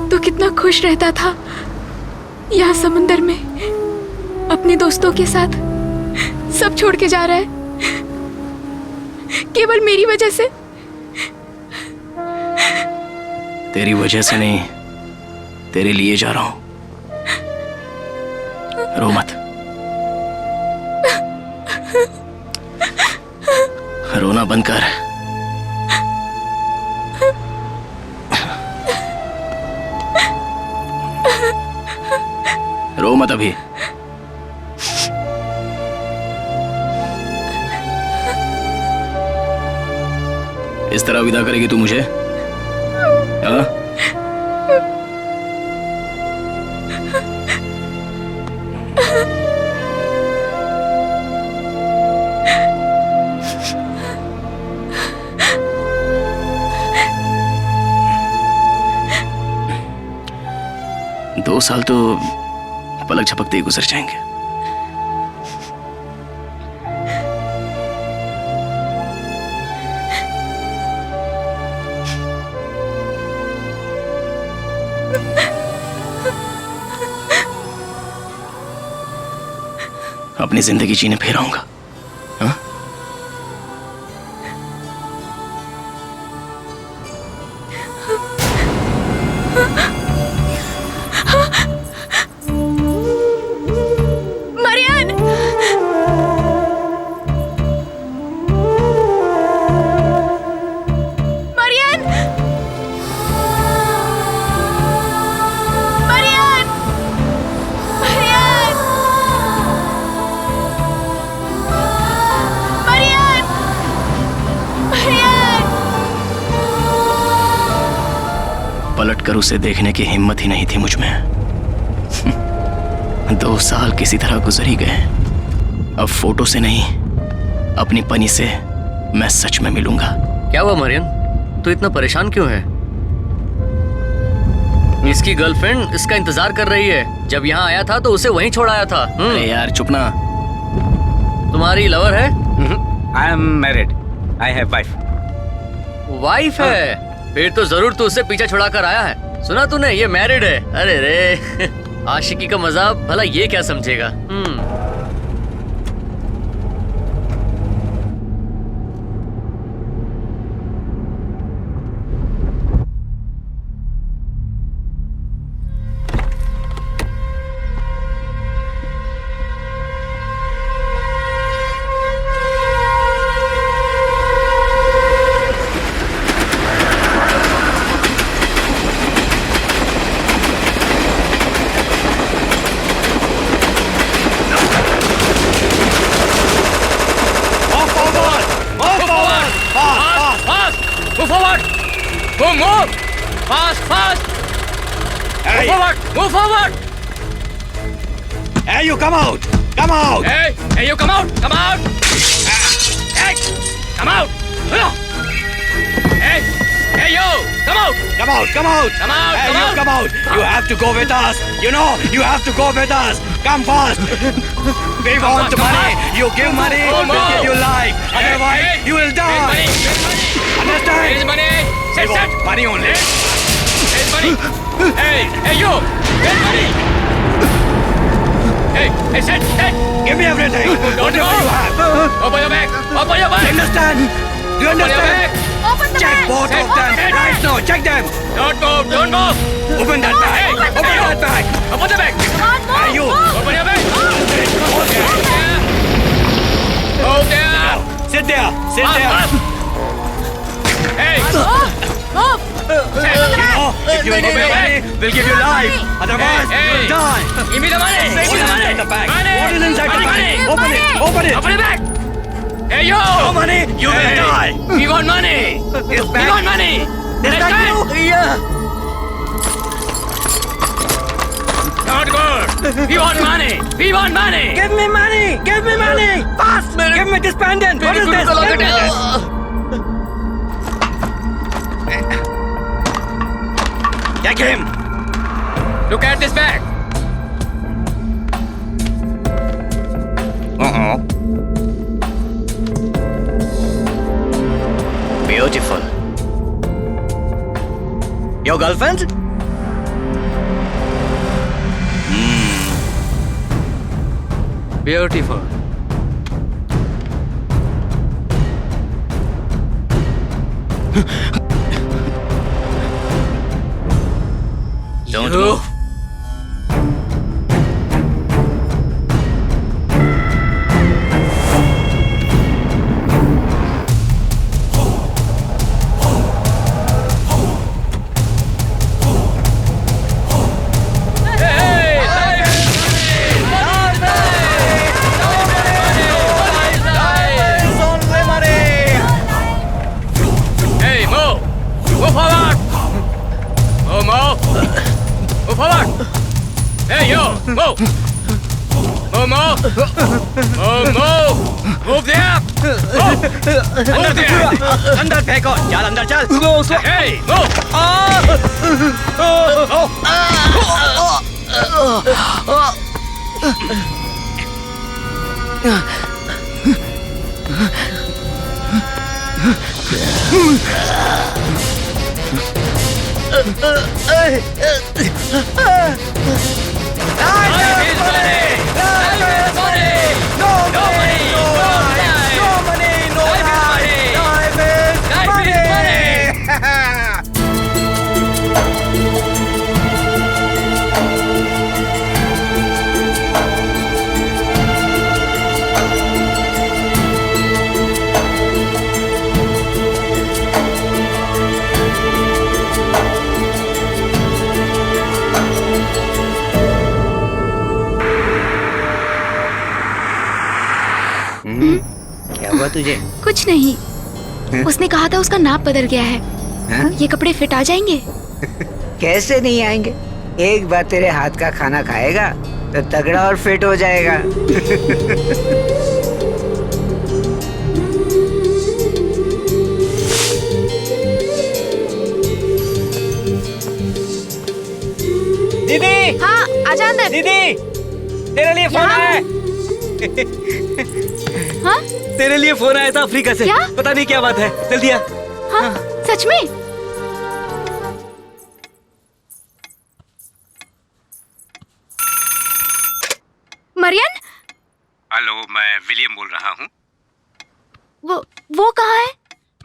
Speaker 3: तू कितना खुश रहता था यहाँ समंदर में अपने दोस्तों के साथ, सब छोड़ के जा रहा है केवल मेरी वजह से।
Speaker 1: तेरी वजह से नहीं, तेरे लिए जा रहा हूं। रो मत, रोना बंद कर। रो मत अभी। इस तरह विदा करेगी तू मुझे? हाँ? दो साल तो पलक झपकते ही गुजर जाएंगे। अपनी जिंदगी जीने फिर आऊंगा। हाँ?
Speaker 3: Marion, Marion, Marion, Marion, Marion, Marion.
Speaker 1: पलटकर उसे देखने की हिम्मत ही नहीं थी मुझ में। 2 साल किसी तरह गुजर ही गए। अब फोटो से नहीं, अपनी पनी से मैं सच में मिलूंगा।
Speaker 2: क्या हुआ मरियन, तू इतना परेशान क्यों है? इसकी गर्लफ्रेंड इसका इंतजार कर रही है। जब यहाँ आया था तो उसे वहीं छोड़ आया था।
Speaker 1: अरे यार चुप ना।
Speaker 2: तुम्हारी लवर है?
Speaker 10: I am married, I have wife.
Speaker 2: Wife है? फिर तो जरूर तू उसे पीछे छुड़ा कर आया है। सुना तूने, ये मैरिड है। अरे रे आशिकी का मजा भला ये क्या समझेगा। Move forward! Move! Fast! Hey. Move forward! Move forward!
Speaker 10: Hey, you come out! Come out!
Speaker 2: Hey, you come out! Come out! Hey, come out! Hey, you! Come out!
Speaker 10: Come out! Come out!
Speaker 2: Come out!
Speaker 10: Hey,
Speaker 2: Come
Speaker 10: you
Speaker 2: out!
Speaker 10: come out! You have to go with us. You know, you have to go with us. Come fast. We want the money. You give money,
Speaker 2: Come
Speaker 10: we'll
Speaker 2: on.
Speaker 10: give you life. Otherwise,
Speaker 2: hey.
Speaker 10: you will
Speaker 2: Where's money?
Speaker 10: die. Understand?
Speaker 2: Where's money?
Speaker 10: We
Speaker 2: Sit,
Speaker 10: want
Speaker 2: sit!
Speaker 10: money only.
Speaker 2: Where's money? Hey, you! Where's money? Hey, sit!
Speaker 10: Give me everything. Whatever you have.
Speaker 2: Open your bag! Open your bag!
Speaker 10: Understand? Do you
Speaker 2: Open your
Speaker 10: understand?
Speaker 2: bag!
Speaker 10: Check both of them right now. Check them.
Speaker 2: Don't move! Don't move!
Speaker 10: Open that bag. Open that bag.
Speaker 2: Open the bag!
Speaker 10: Hey, you.
Speaker 2: Open your bag! Move there!
Speaker 10: Sit there. Sit
Speaker 2: Up,
Speaker 10: there.
Speaker 2: up. Hey!
Speaker 10: You know, if you give me money, we'll give you life. Otherwise,
Speaker 2: Hey,
Speaker 10: you'll
Speaker 2: hey.
Speaker 10: die.
Speaker 2: Give me the money!
Speaker 10: What
Speaker 2: Give me
Speaker 10: is
Speaker 2: the money!
Speaker 10: inside the bag?
Speaker 2: Money!
Speaker 10: What is inside the
Speaker 2: Money!
Speaker 10: bag? Open it. Open it.
Speaker 2: Open the bag! Hey, you!
Speaker 10: No money, you will die.
Speaker 2: We want money!
Speaker 10: This
Speaker 2: We
Speaker 10: bag.
Speaker 2: want money!
Speaker 10: This bag.
Speaker 2: Understand?
Speaker 10: Yeah.
Speaker 2: Not good! We want money! We want money!
Speaker 10: Give me money. Give me money. Fast. Give me this pendant. What is this? Give me this. Take him.
Speaker 2: Look at this bag!
Speaker 1: Beautiful.
Speaker 10: Your girlfriend?
Speaker 2: Beautiful.
Speaker 1: Don't
Speaker 2: You-
Speaker 1: move.
Speaker 2: Hey, move! Move forward! Move! Move forward! Hey, you! Move! Move! Move there! Move there!
Speaker 10: अंदर फेंको चल अंदर चल
Speaker 2: Hey, move!
Speaker 7: क्या हुआ तुझे?
Speaker 3: कुछ नहीं। उसने कहा था उसका नाप बदल गया है।
Speaker 7: हाँ?
Speaker 3: ये कपड़े फिट आ जाएंगे?
Speaker 7: कैसे नहीं आएंगे? एक बार तेरे हाथ का खाना खाएगा तो तगड़ा और फिट हो जाएगा। दीदी,
Speaker 3: हाँ, आजा अंदर।
Speaker 7: दीदी, तेरे लिए फोन
Speaker 3: यहाँ?
Speaker 7: है।
Speaker 3: हाँ?
Speaker 11: तेरे लिए फोन आया था अफ्रीका से।
Speaker 3: क्या?
Speaker 11: पता नहीं क्या बात है, जल्दी आ।
Speaker 3: हाँ, सच में? मरियन?
Speaker 10: हेलो, मैं विलियम बोल रहा हूँ।
Speaker 3: वो कहाँ है?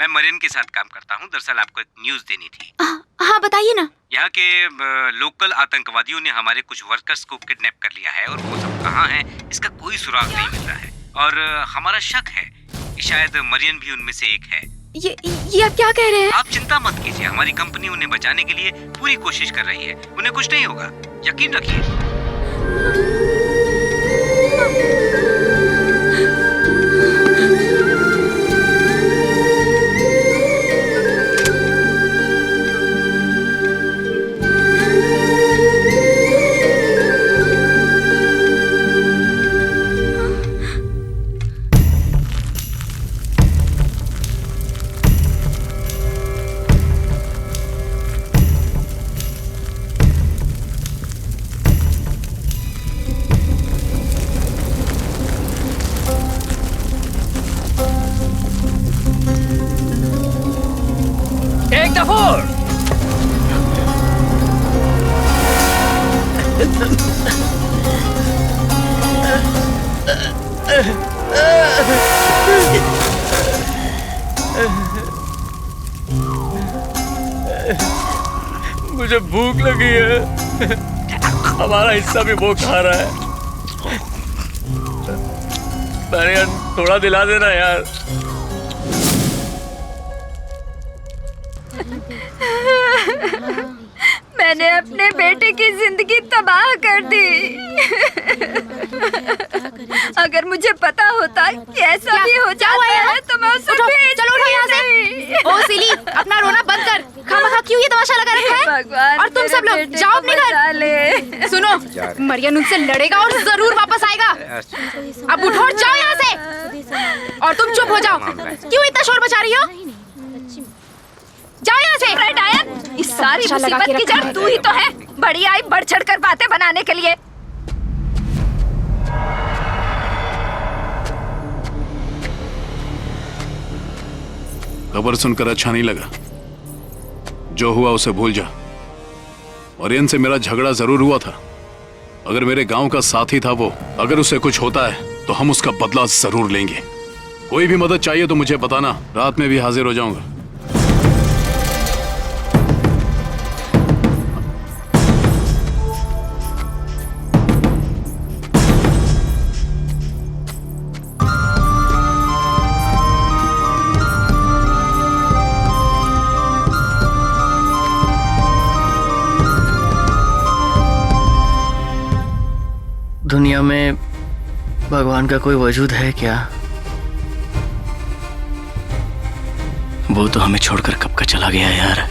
Speaker 10: मैं मरियन के साथ काम करता हूँ। दरअसल आपको एक न्यूज़ देनी थी।
Speaker 3: हाँ, बताइए ना।
Speaker 10: यहाँ के लोकल आतंकवादियों ने हमारे कुछ वर्कर्स को किडनैप कर लिया है और वो सब कहाँ हैं इसका कोई सुराग नहीं मिल रहा है। और हमारा शक है कि शायद मरियन भी उनमें से एक है।
Speaker 3: ये आप क्या कह रहे हैं?
Speaker 10: आप चिंता मत कीजिए, हमारी कंपनी उन्हें बचाने के लिए पूरी कोशिश कर रही है। उन्हें कुछ नहीं होगा, यकीन रखिए।
Speaker 2: मुझे भूख लगी है। हमारा हिस्सा भी वो खा रहा है। मरियन, थोड़ा दिला देना यार।
Speaker 8: मैंने अपने बेटे की जिंदगी तबाह कर दी। अगर मुझे पता होता कि ऐसा भी हो जाता है तो मैं उसे
Speaker 3: चलो उठो यहाँ से। ओ सिली, अपना रोना बंद कर। खामखा क्यों ये तमाशा लगा रखा है?
Speaker 8: भगवान,
Speaker 3: और तुम सब लोग जाओ अपने घर। सुनो, मरियन उनसे लड़ेगा और जरूर वापस आएगा। अब उठो और जाओ यहाँ से। और तुम चुप हो जाओ। क्यों इतना शोर मचा रही हो? जाओ यहाँ से।
Speaker 8: डायन, इस सारी मुसीबत की जड़ तू ही तो है। बड़ी आई बढ़ चढ़ कर बातें बनाने के लिए।
Speaker 5: खबर सुनकर अच्छा नहीं लगा। जो हुआ उसे भूल जा। मरियन से मेरा झगड़ा जरूर हुआ था। अगर मेरे गांव का साथी था वो, अगर उसे कुछ होता है तो हम उसका बदला जरूर लेंगे। कोई भी मदद चाहिए तो मुझे बताना, रात में भी हाजिर हो जाऊंगा।
Speaker 2: दुनिया में भगवान का कोई वजूद है क्या?
Speaker 1: वो तो हमें छोड़कर कब का चला गया यार।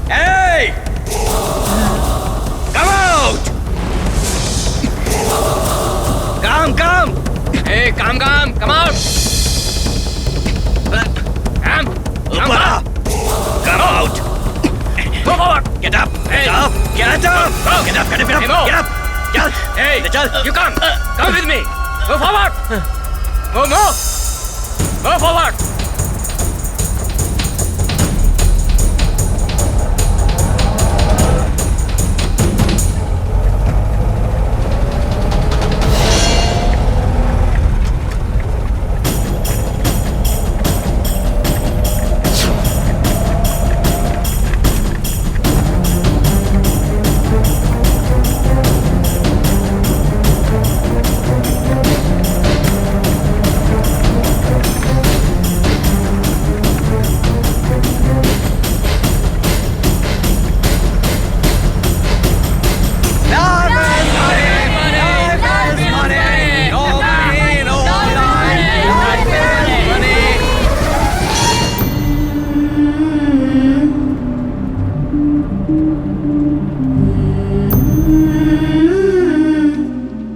Speaker 6: Hey! Come out! Come!
Speaker 2: Hey, come out!
Speaker 6: Come out! Move forward! Get up!
Speaker 2: Hey!
Speaker 6: Get up! Get up!
Speaker 2: Hey, you come with me. Go forward. Move forward.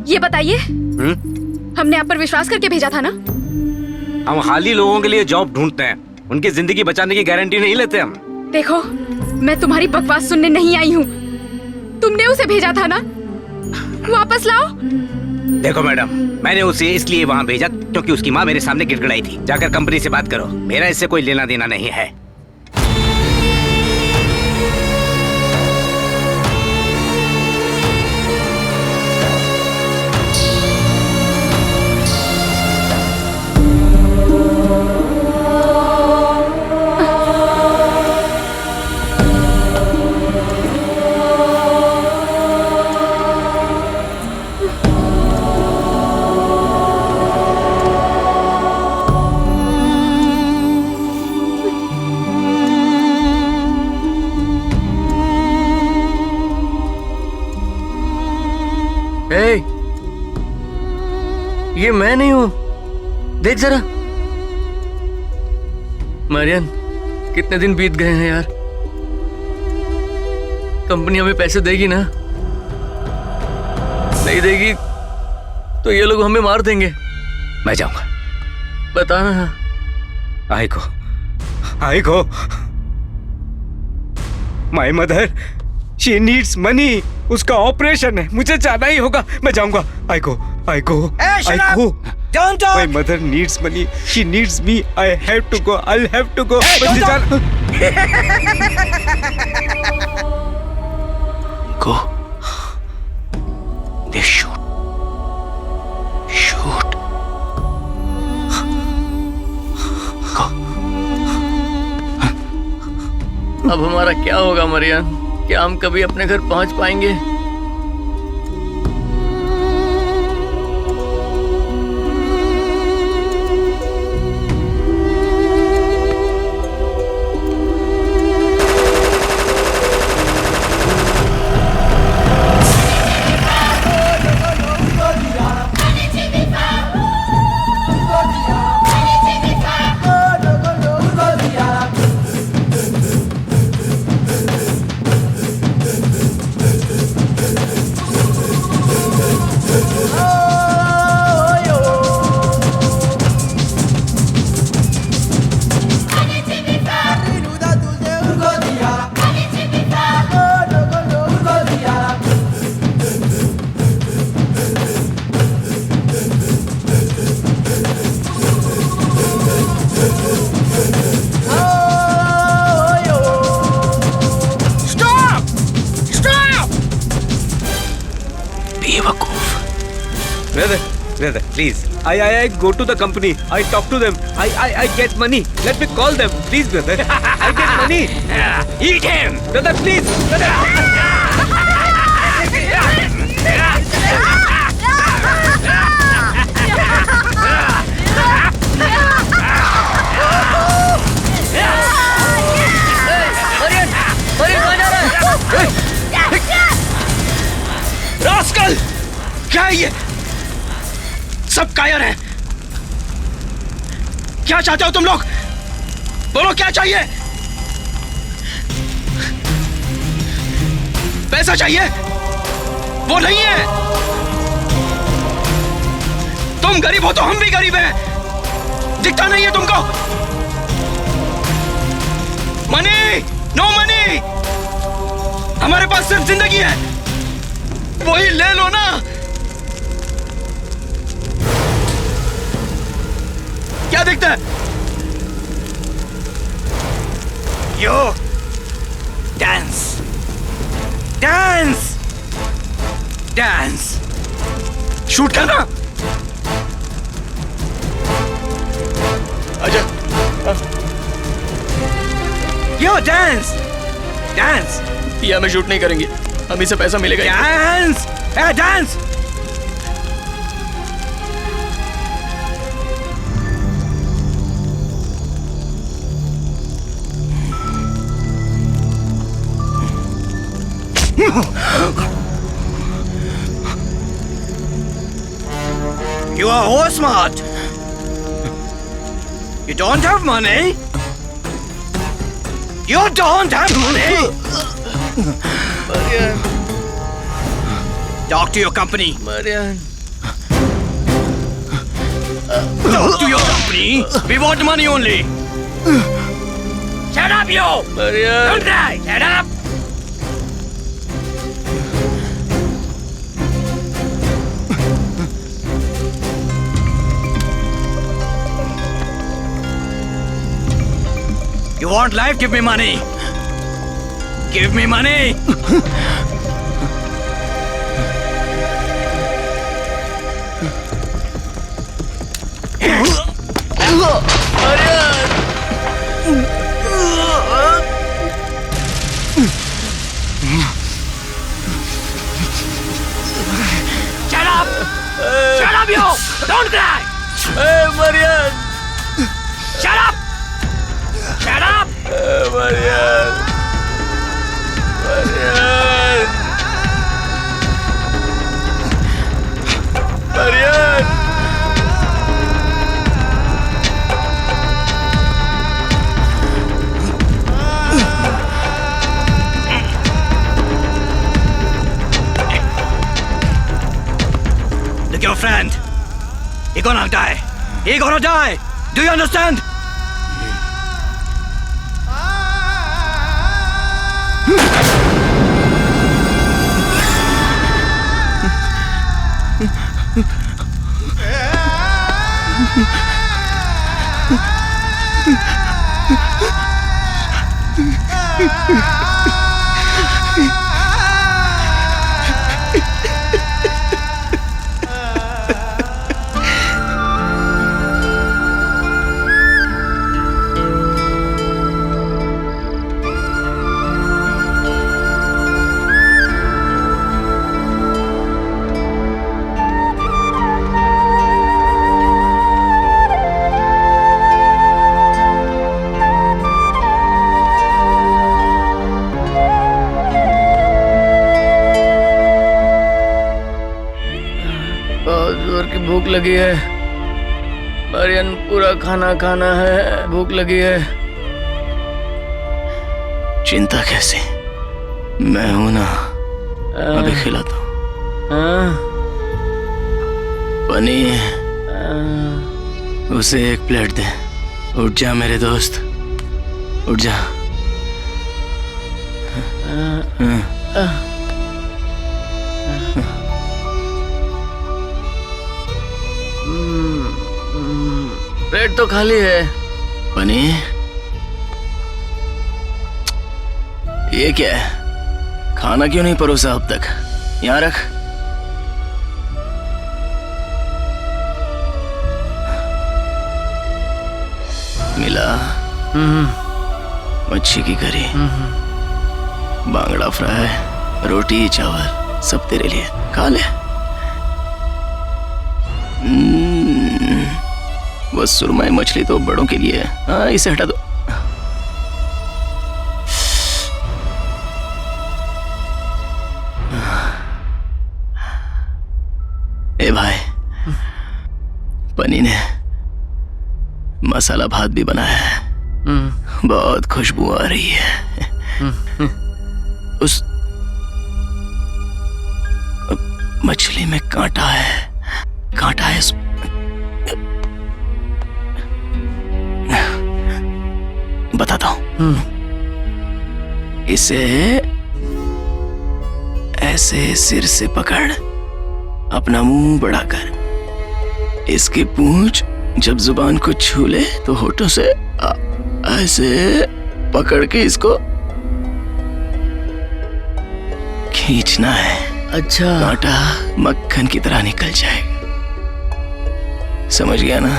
Speaker 3: ये बताइए, हमने आप पर विश्वास करके भेजा था ना?
Speaker 10: हम खाली लोगों के लिए जॉब ढूंढते हैं, उनकी जिंदगी बचाने की गारंटी नहीं लेते हम।
Speaker 3: देखो, मैं तुम्हारी बकवास सुनने नहीं आई हूँ। तुमने उसे भेजा था ना, वापस लाओ।
Speaker 10: देखो मैडम, मैंने उसे इसलिए वहाँ भेजा क्योंकि उसकी माँ मेरे सामने गिड़गिड़ाई थी। जाकर कंपनी से बात करो, मेरा इससे कोई लेना देना नहीं है।
Speaker 2: ये मैं नहीं हूं, देख जरा। मरियन, कितने दिन बीत गए हैं यार। कंपनी हमें पैसे देगी ना? नहीं देगी तो ये लोग हमें मार देंगे।
Speaker 6: मैं जाऊंगा।
Speaker 2: बताना।
Speaker 11: I go my mother she needs money. उसका ऑपरेशन है, मुझे जाना ही होगा। मैं जाऊंगा। I go
Speaker 7: Don't talk.
Speaker 11: My mother needs money, she needs me, I have to go, I have to go. मुझे जाना।
Speaker 1: Go. They shoot. Go.
Speaker 2: अब हमारा क्या होगा मरियन? क्या हम कभी अपने घर पहुंच पाएंगे?
Speaker 11: Brother, please. I go to the company. I talk to them. I get money. Let me call them, please, brother. I get money. Eat him, brother, please, brother.
Speaker 6: Rascal! क्या है ये? सब कायर हैं। क्या चाहते हो तुम लोग? बोलो क्या चाहिए? पैसा चाहिए? वो नहीं है। तुम गरीब हो तो हम भी गरीब हैं। दिखता नहीं है तुमको? Money, no money. हमारे पास सिर्फ जिंदगी है, वही ले लो ना। क्या दिखता है? यो डांस डांस डांस शूट करना। अच्छा यो डांस डांस।
Speaker 1: ये हमें शूट नहीं करेंगे, हमें से पैसा मिलेगा।
Speaker 6: Dance dance. You are all smart. You don't have money. You don't have money.
Speaker 2: Marion,
Speaker 6: Talk to your company.
Speaker 2: Marion.
Speaker 6: Talk to your company. We want money only. Shut up, you.
Speaker 2: Marion.
Speaker 6: Don't cry. Shut up. You want life? Give me money. Give me money. Shut up! Shut up, you! Don't cry!
Speaker 2: Marion,
Speaker 6: Shut up! Shut up!
Speaker 2: Marion, Marion, Marion.
Speaker 6: Look, your friend. He gonna die.
Speaker 11: He gonna die. Do you understand?
Speaker 2: बहुत जोर की भूख लगी है Marion, पूरा खाना खाना है, भूख लगी है।
Speaker 1: चिंता कैसी, मैं हूं ना, अभी खिलाता हूं। पनी, उसे एक प्लेट दे। उठ जा मेरे दोस्त, उठ जा।
Speaker 2: पेट तो खाली है।
Speaker 1: पनी, ये क्या है? खाना क्यों नहीं परोसा अब तक? यहाँ रख। मिला मच्छी की करी, बांगड़ा फ्राई, रोटी चावल, सब तेरे लिए, खा ले। वो सुरमई मछली तो बड़ों के लिए है। हाँ, इसे हटा दो। ए भाई, पनी ने मसाला भात भी बनाया है, बहुत खुशबू आ रही है। उस मछली में कांटा है, कांटा है उस। बताता हूं। इसे ऐसे सिर से पकड़, अपना मुंह बढ़ाकर, इसकी पूंछ जब जुबान को छू ले तो होठों से ऐसे पकड़ के इसको खींचना है।
Speaker 2: अच्छा।
Speaker 1: कांटा मक्खन की तरह निकल जाएगा। समझ गया ना?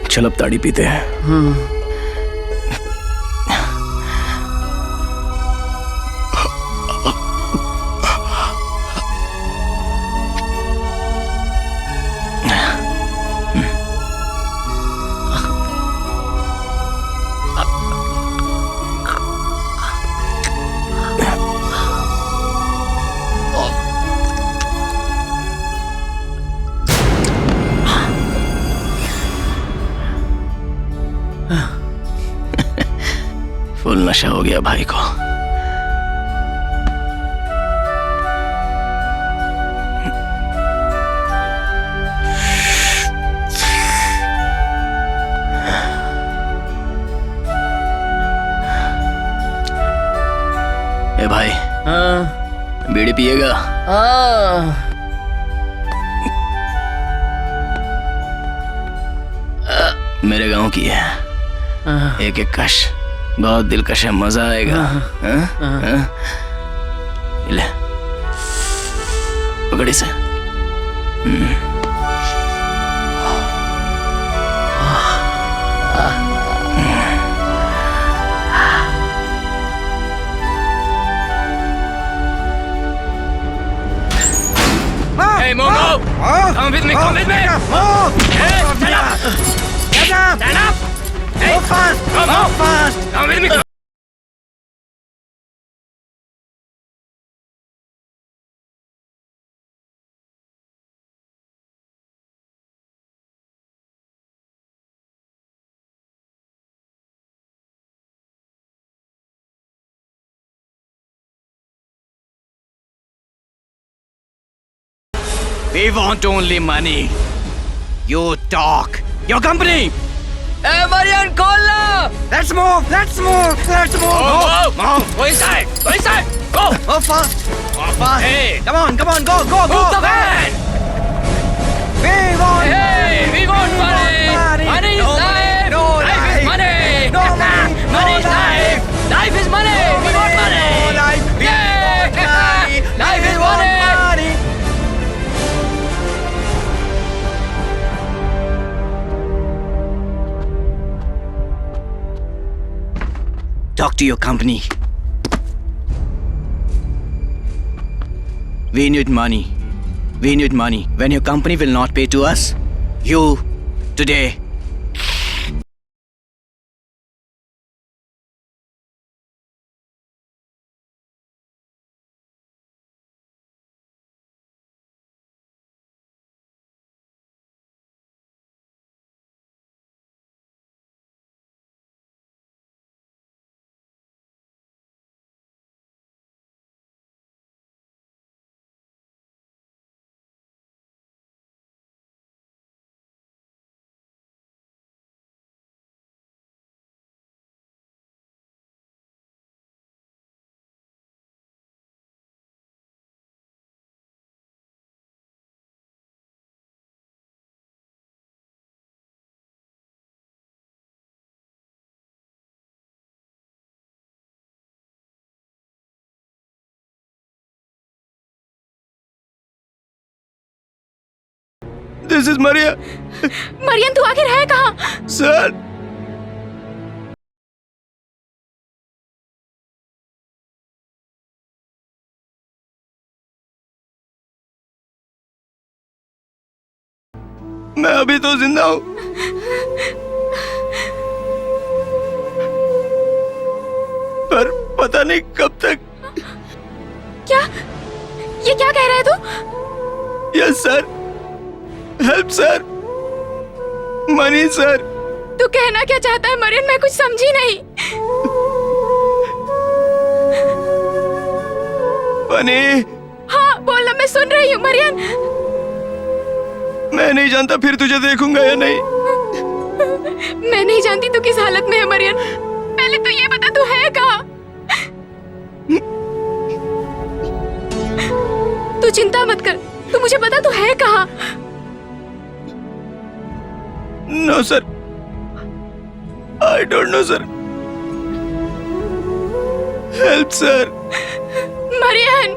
Speaker 1: चल अब ताड़ी पीते हैं। फुल नशा हो गया भाई को। ए भाई, बीड़ी पिएगा? मेरे गांव की है, एक एक कश, बहुत दिलकश है, मजा आएगा। ले, पकड़ इसे।
Speaker 2: Hey, Momo! Come with me, come with me! Hey, stand up! Stand up! Hey, fast! Come fast! Come with me!
Speaker 11: We want only money. You talk
Speaker 6: your company.
Speaker 2: ए मरियन खोलना।
Speaker 6: Let's move, let's move, let's move.
Speaker 2: Go inside. Go inside. Go.
Speaker 6: Go fast. Hey, come on, go, go.
Speaker 2: Move the van.
Speaker 6: We want
Speaker 2: Hey, we want money. Money is life.
Speaker 6: No
Speaker 2: Life is money.
Speaker 6: No money.
Speaker 2: Money is life. Life is money. We want money.
Speaker 6: No life. We want money.
Speaker 2: Life is
Speaker 6: We want
Speaker 2: money.
Speaker 6: money.
Speaker 1: Talk to your company. We need money. We need money. When your company will not pay to us, you, today,
Speaker 11: This is Maria.
Speaker 3: Marion तू आखिर है कहाँ?
Speaker 11: Sir. मैं अभी तो जिंदा हूँ। पर पता नहीं कब तक।
Speaker 3: क्या? ये क्या कह रहा है तू?
Speaker 11: Yes sir. Help sir. Money sir.
Speaker 3: तू कहना क्या चाहता है मरियन? मैं कुछ समझी नहीं।
Speaker 11: मनी।
Speaker 3: हाँ बोलना, मैं सुन रही हूँ मरियन।
Speaker 11: मैं नहीं जानता फिर तुझे देखूंगा या नहीं।
Speaker 3: मैं नहीं जानती तू किस हालत में है मरियन। पहले तो ये बता तू है कहाँ? तू चिंता मत कर, तू मुझे बता तू है कहाँ?
Speaker 11: No sir, I don't know sir. Help sir.
Speaker 3: Marian.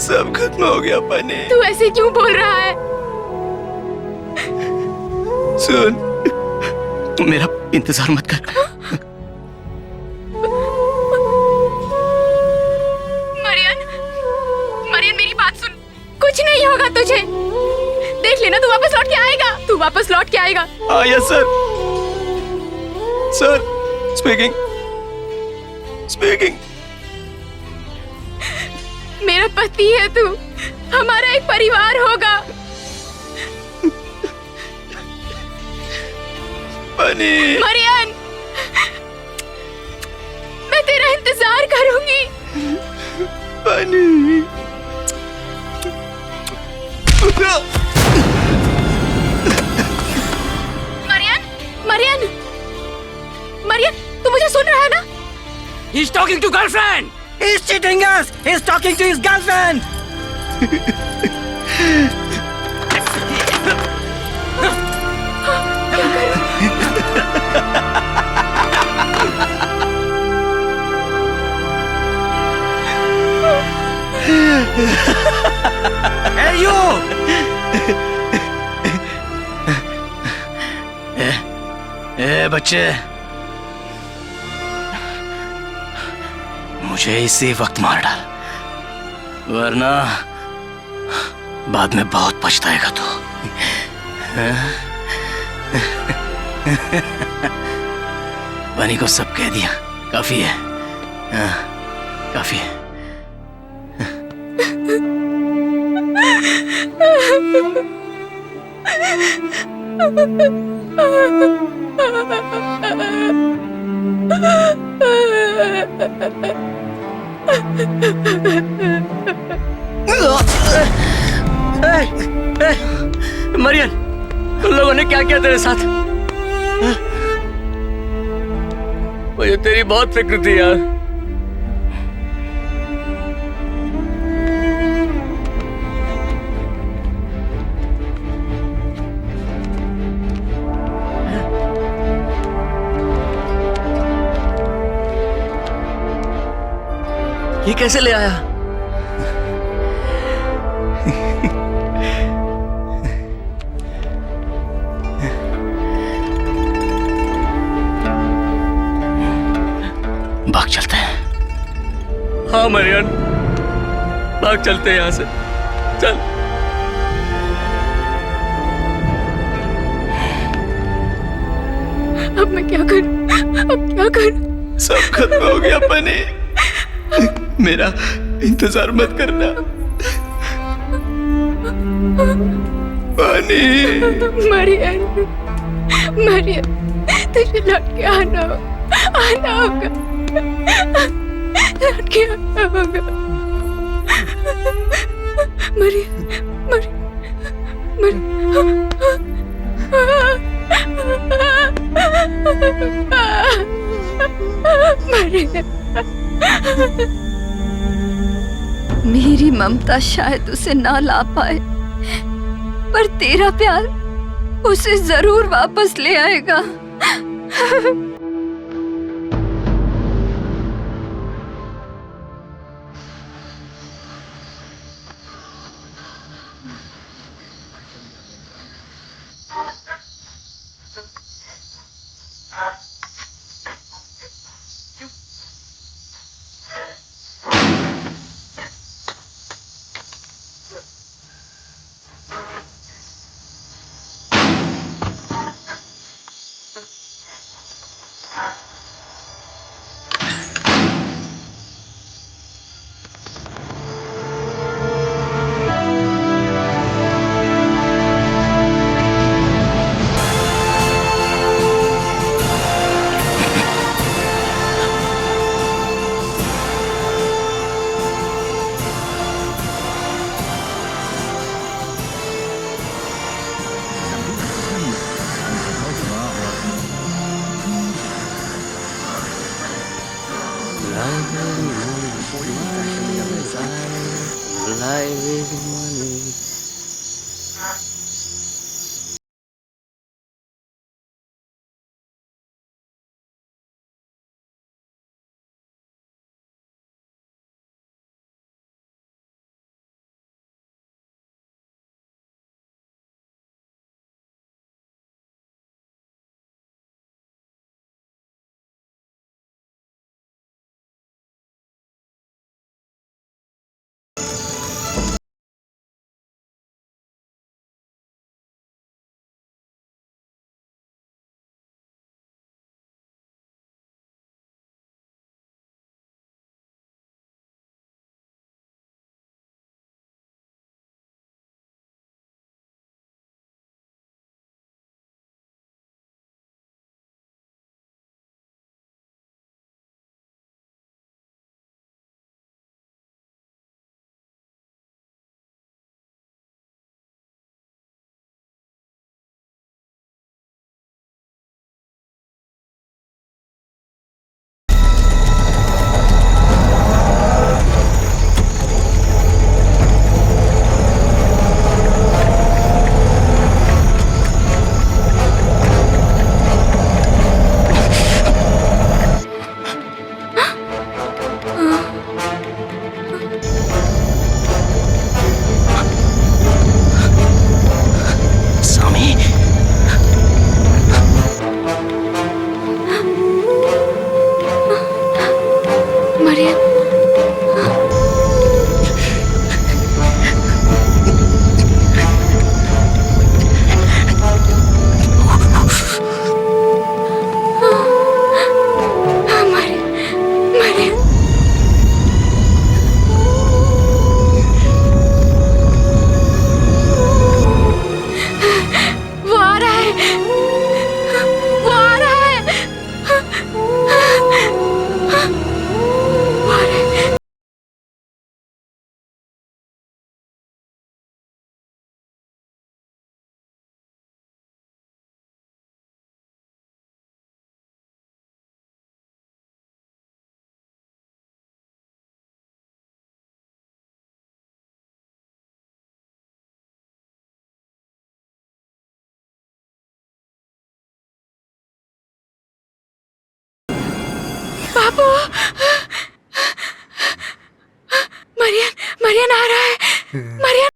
Speaker 11: सब खत्म हो गया पनी।
Speaker 3: तू ऐसे क्यों बोल रहा है?
Speaker 11: सुन,
Speaker 1: मेरा इंतजार मत कर।
Speaker 3: मरियन, मरियन मेरी बात सुन, कुछ नहीं होगा तुझे। देख लेना, तू वापस लौट के आएगा, तू वापस लौट के आएगा।
Speaker 11: Yes sir. Sir, speaking.
Speaker 3: मेरा पति है तू, हमारा एक परिवार होगा।
Speaker 11: पनी।
Speaker 3: मरियन, मैं तेरा इंतजार करूंगी।
Speaker 11: पनी।
Speaker 3: मरियन, मरियन, तू मुझे सुन रहा है ना?
Speaker 2: He's talking to girlfriend.
Speaker 6: He's cheating us. He's talking to his girlfriend. Hey you!
Speaker 1: ए बच्चे, मुझे इसी वक्त मार डाल, वरना बाद में बहुत पछताएगा तू। बनी को सब कह दिया, काफी है। काफी है।
Speaker 2: मरियन, उन लोगों ने क्या किया तेरे साथ? मुझे तेरी बहुत फिक्र थी यार। ये कैसे ले आया?
Speaker 1: भाग चलते हैं।
Speaker 2: हाँ मरियन, भाग चलते हैं यहाँ से। चल।
Speaker 3: अब मैं क्या करूं? अब क्या करूं?
Speaker 1: सब खत्म हो गया पनी। मेरा इंतजार मत करना पनी।
Speaker 3: मरियन, मरियन, तुझे लौट के आना होगा, लौट के आना होगा। मरियन,
Speaker 8: मेरी ममता शायद उसे ना ला पाए, पर तेरा प्यार उसे जरूर वापस ले आएगा।
Speaker 3: बाबू, मरियन, मरियन आ रहा है, Marion.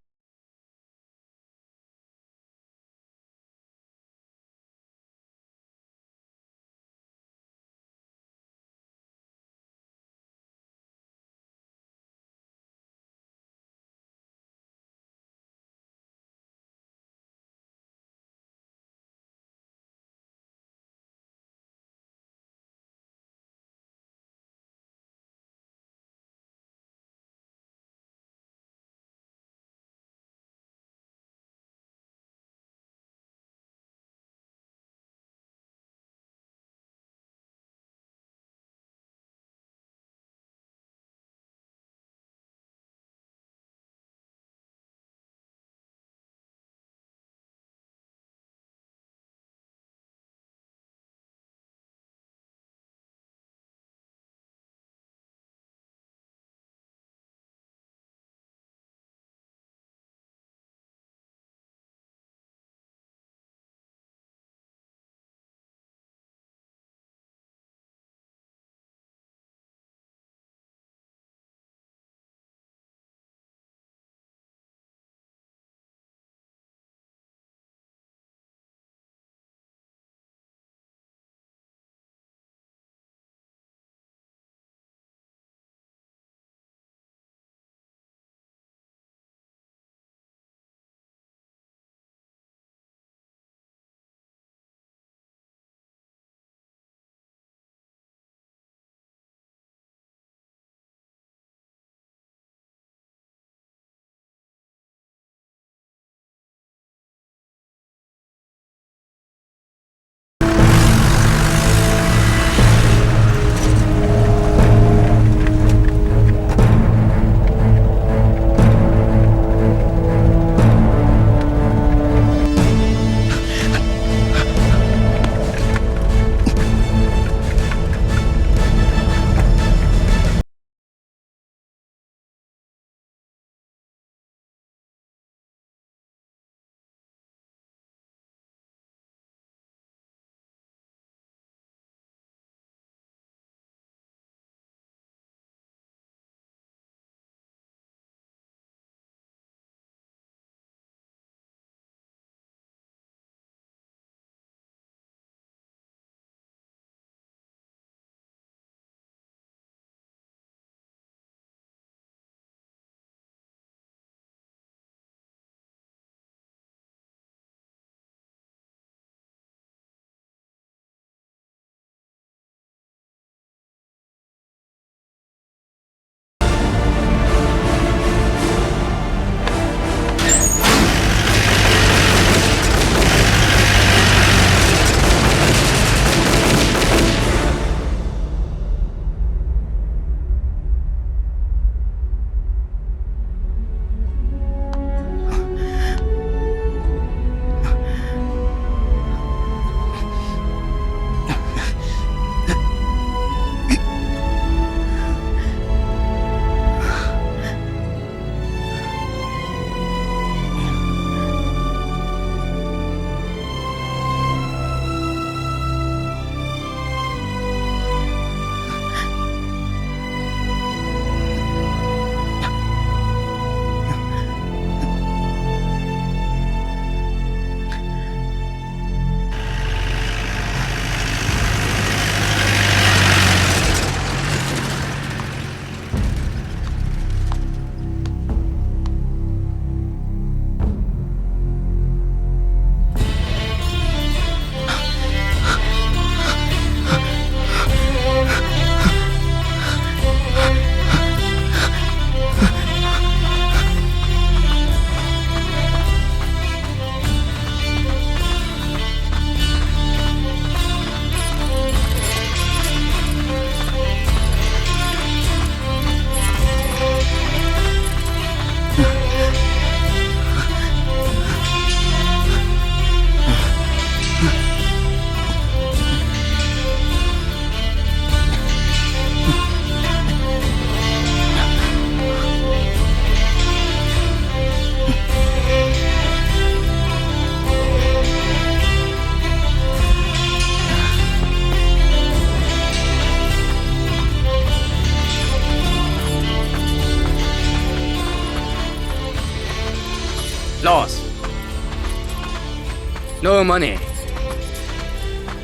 Speaker 11: No money.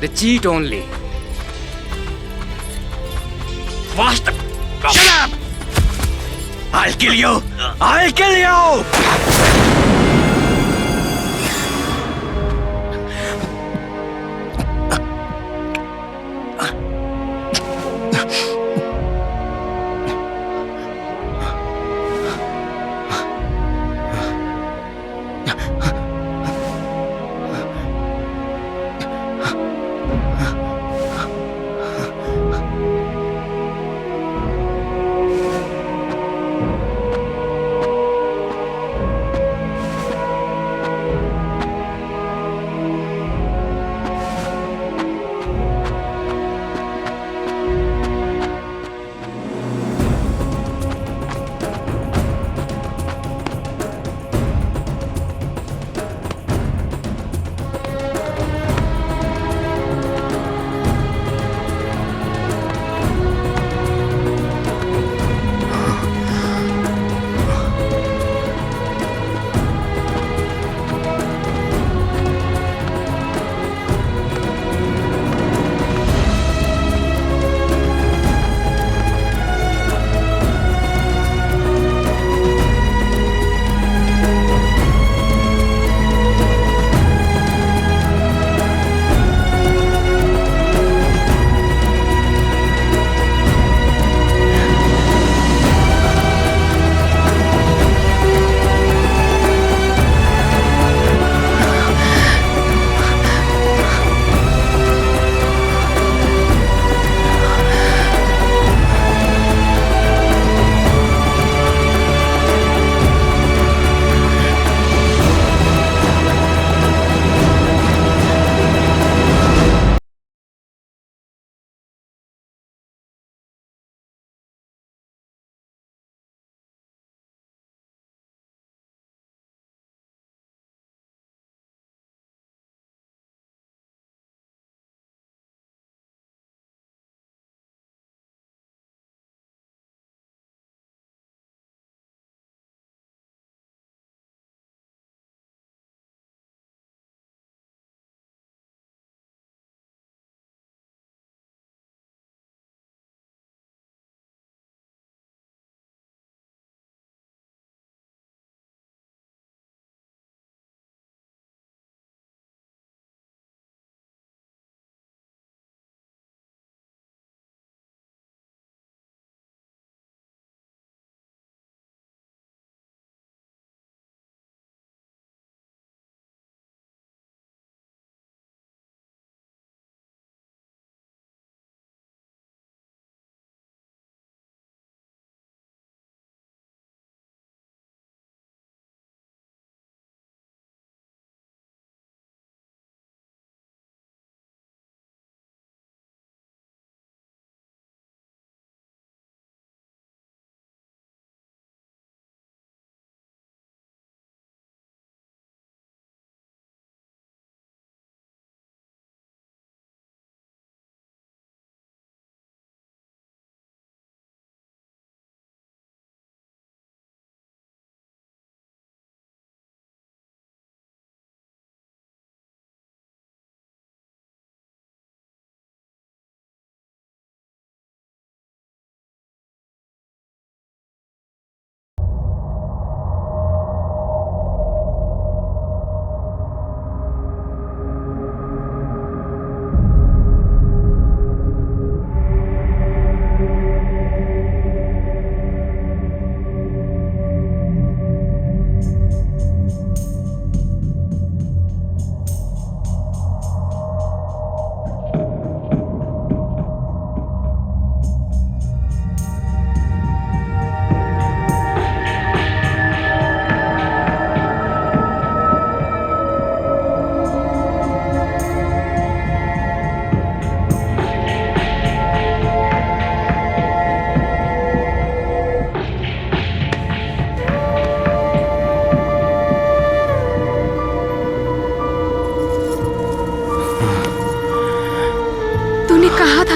Speaker 11: They cheat only.
Speaker 6: Faster! Shut up! I'll kill you! I'll kill you!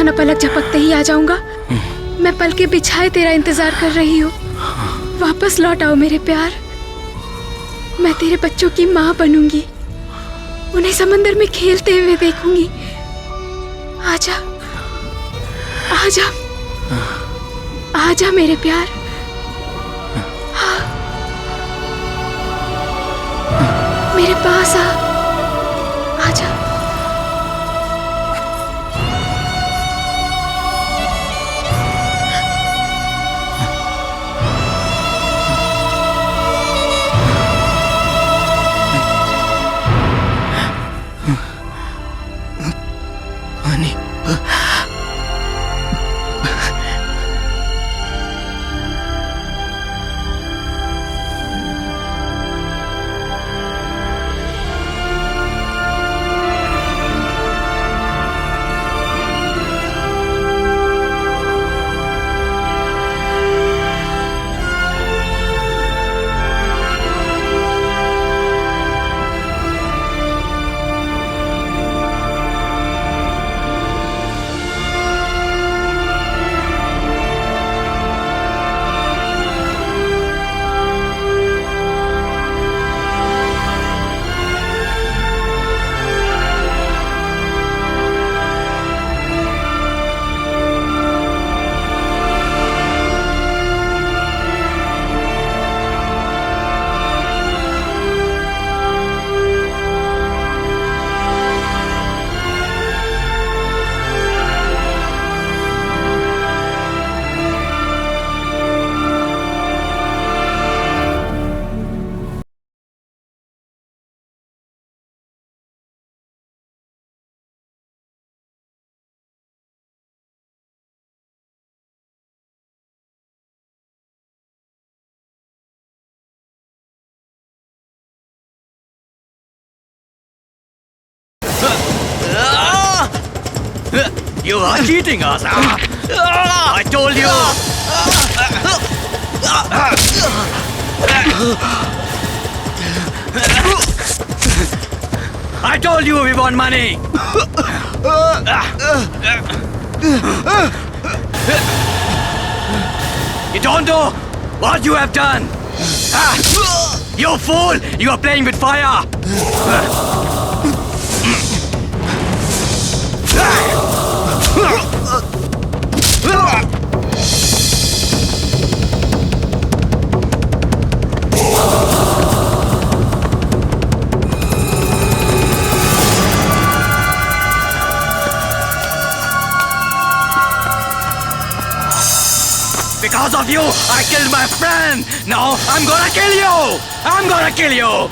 Speaker 3: न पलक झपकते ही आ जाऊंगा। मैं पल के बिछाए तेरा इंतजार कर रही हूँ। वापस लौट आओ मेरे प्यार। मैं तेरे बच्चों की माँ बनूंगी, उन्हें समंदर में खेलते हुए देखूंगी। आजा, आजा, आजा मेरे प्यार। हाँ, मेरे पास आ, आजा।
Speaker 4: You are cheating us. I told you. I told you we want money. You don't know what you have done. You fool! You are playing with fire. Because of you, I killed my friend. Now I'm gonna kill you. I'm gonna kill you.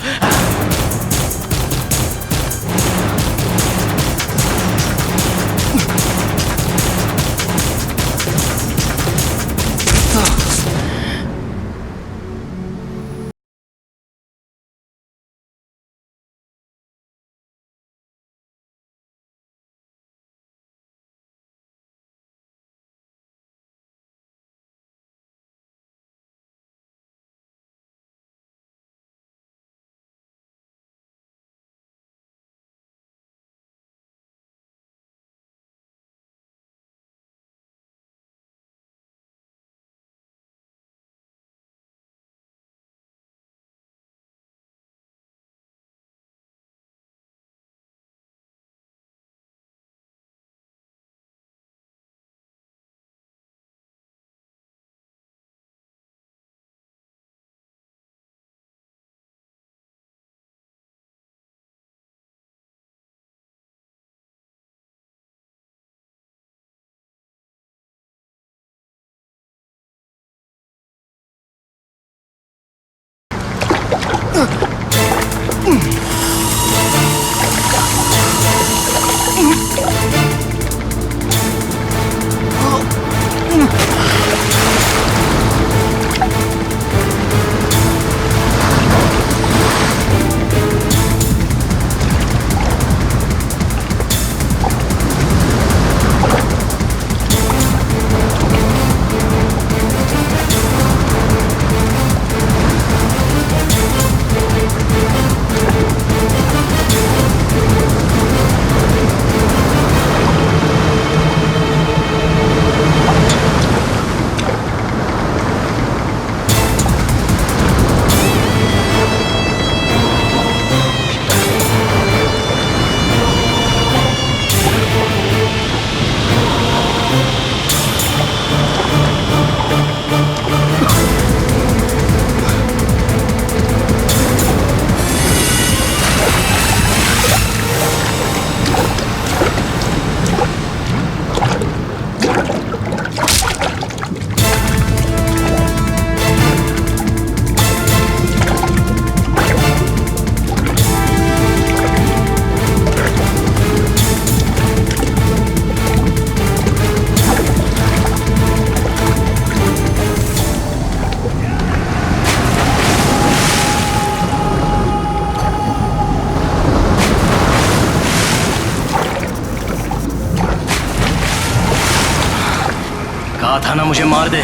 Speaker 1: मुझे मार दे।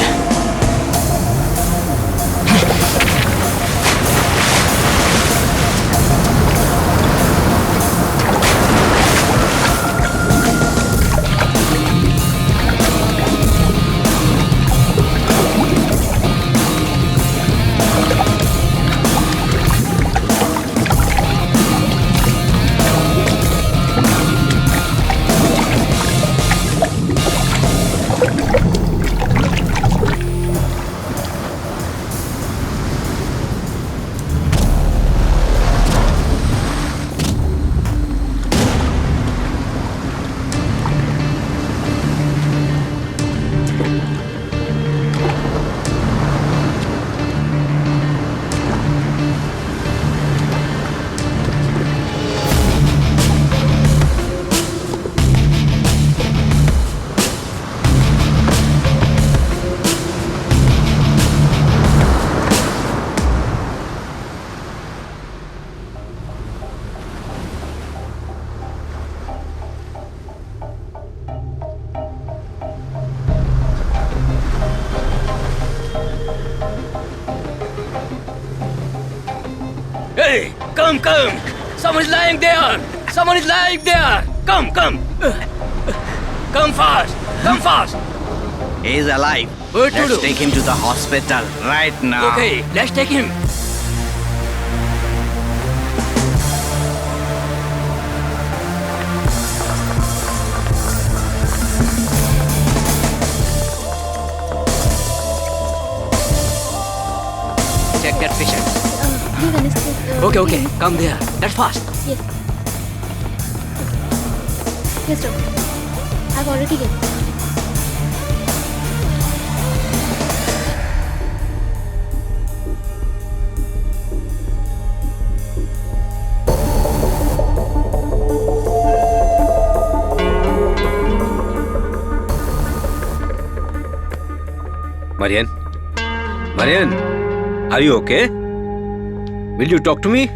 Speaker 4: Hey, come! Someone is lying there! Someone is lying there! Come! Come fast!
Speaker 7: He is alive.
Speaker 4: What to
Speaker 7: Let's
Speaker 4: do?
Speaker 7: take him to the hospital right now.
Speaker 4: Okay, let's take him. Check that patient. Okay, come there. That's fast.
Speaker 9: Yes, doctor. I've already given.
Speaker 11: Marian, are you okay? Will you talk to me?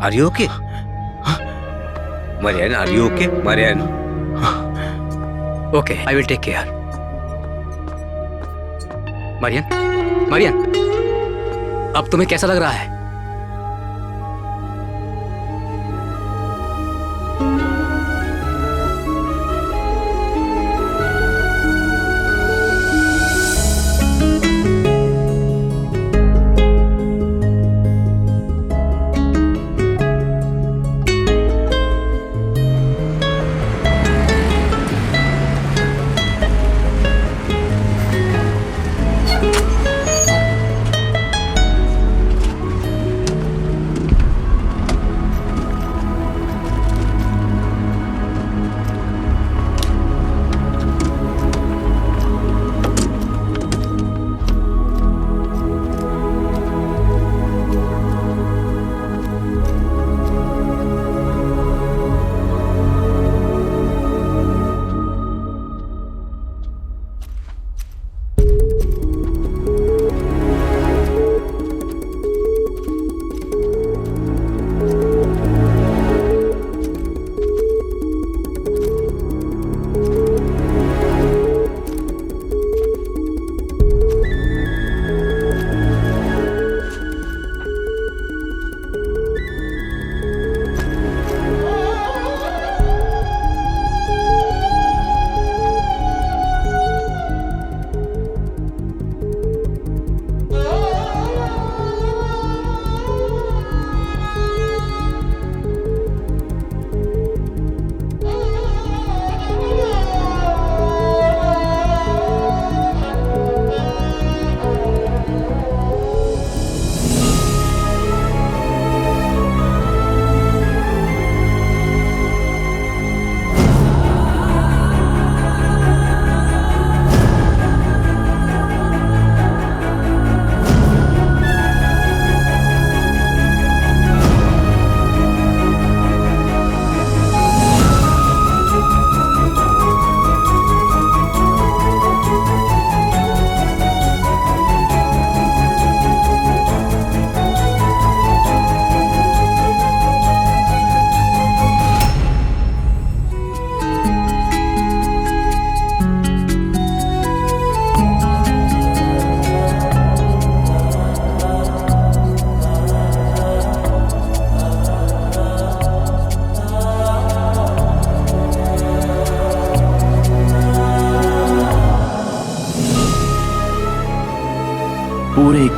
Speaker 11: Are you okay? Marian, are you okay? Marian.
Speaker 4: Okay, I will take care. Marian, अब तुम्हें कैसा लग रहा है?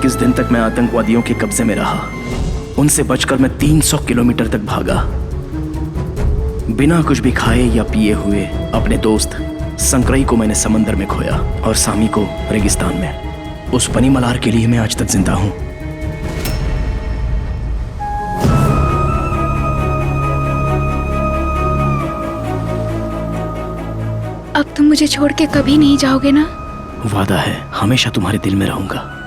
Speaker 1: 21 दिन तक मैं आतंकवादियों के कब्जे में रहा। उनसे बचकर मैं 300 किलोमीटर तक भागा, बिना कुछ भी खाए या पिए हुए। अपने दोस्त संक्रई को मैंने समंदर में खोया और सामी को रेगिस्तान में। उस पनी मलार के लिए मैं आज तक जिंदा हूं।
Speaker 3: अब तुम मुझे छोड़ के कभी नहीं जाओगे ना?
Speaker 1: वादा है, हमेशा तुम्हारे दिल में रहूंगा।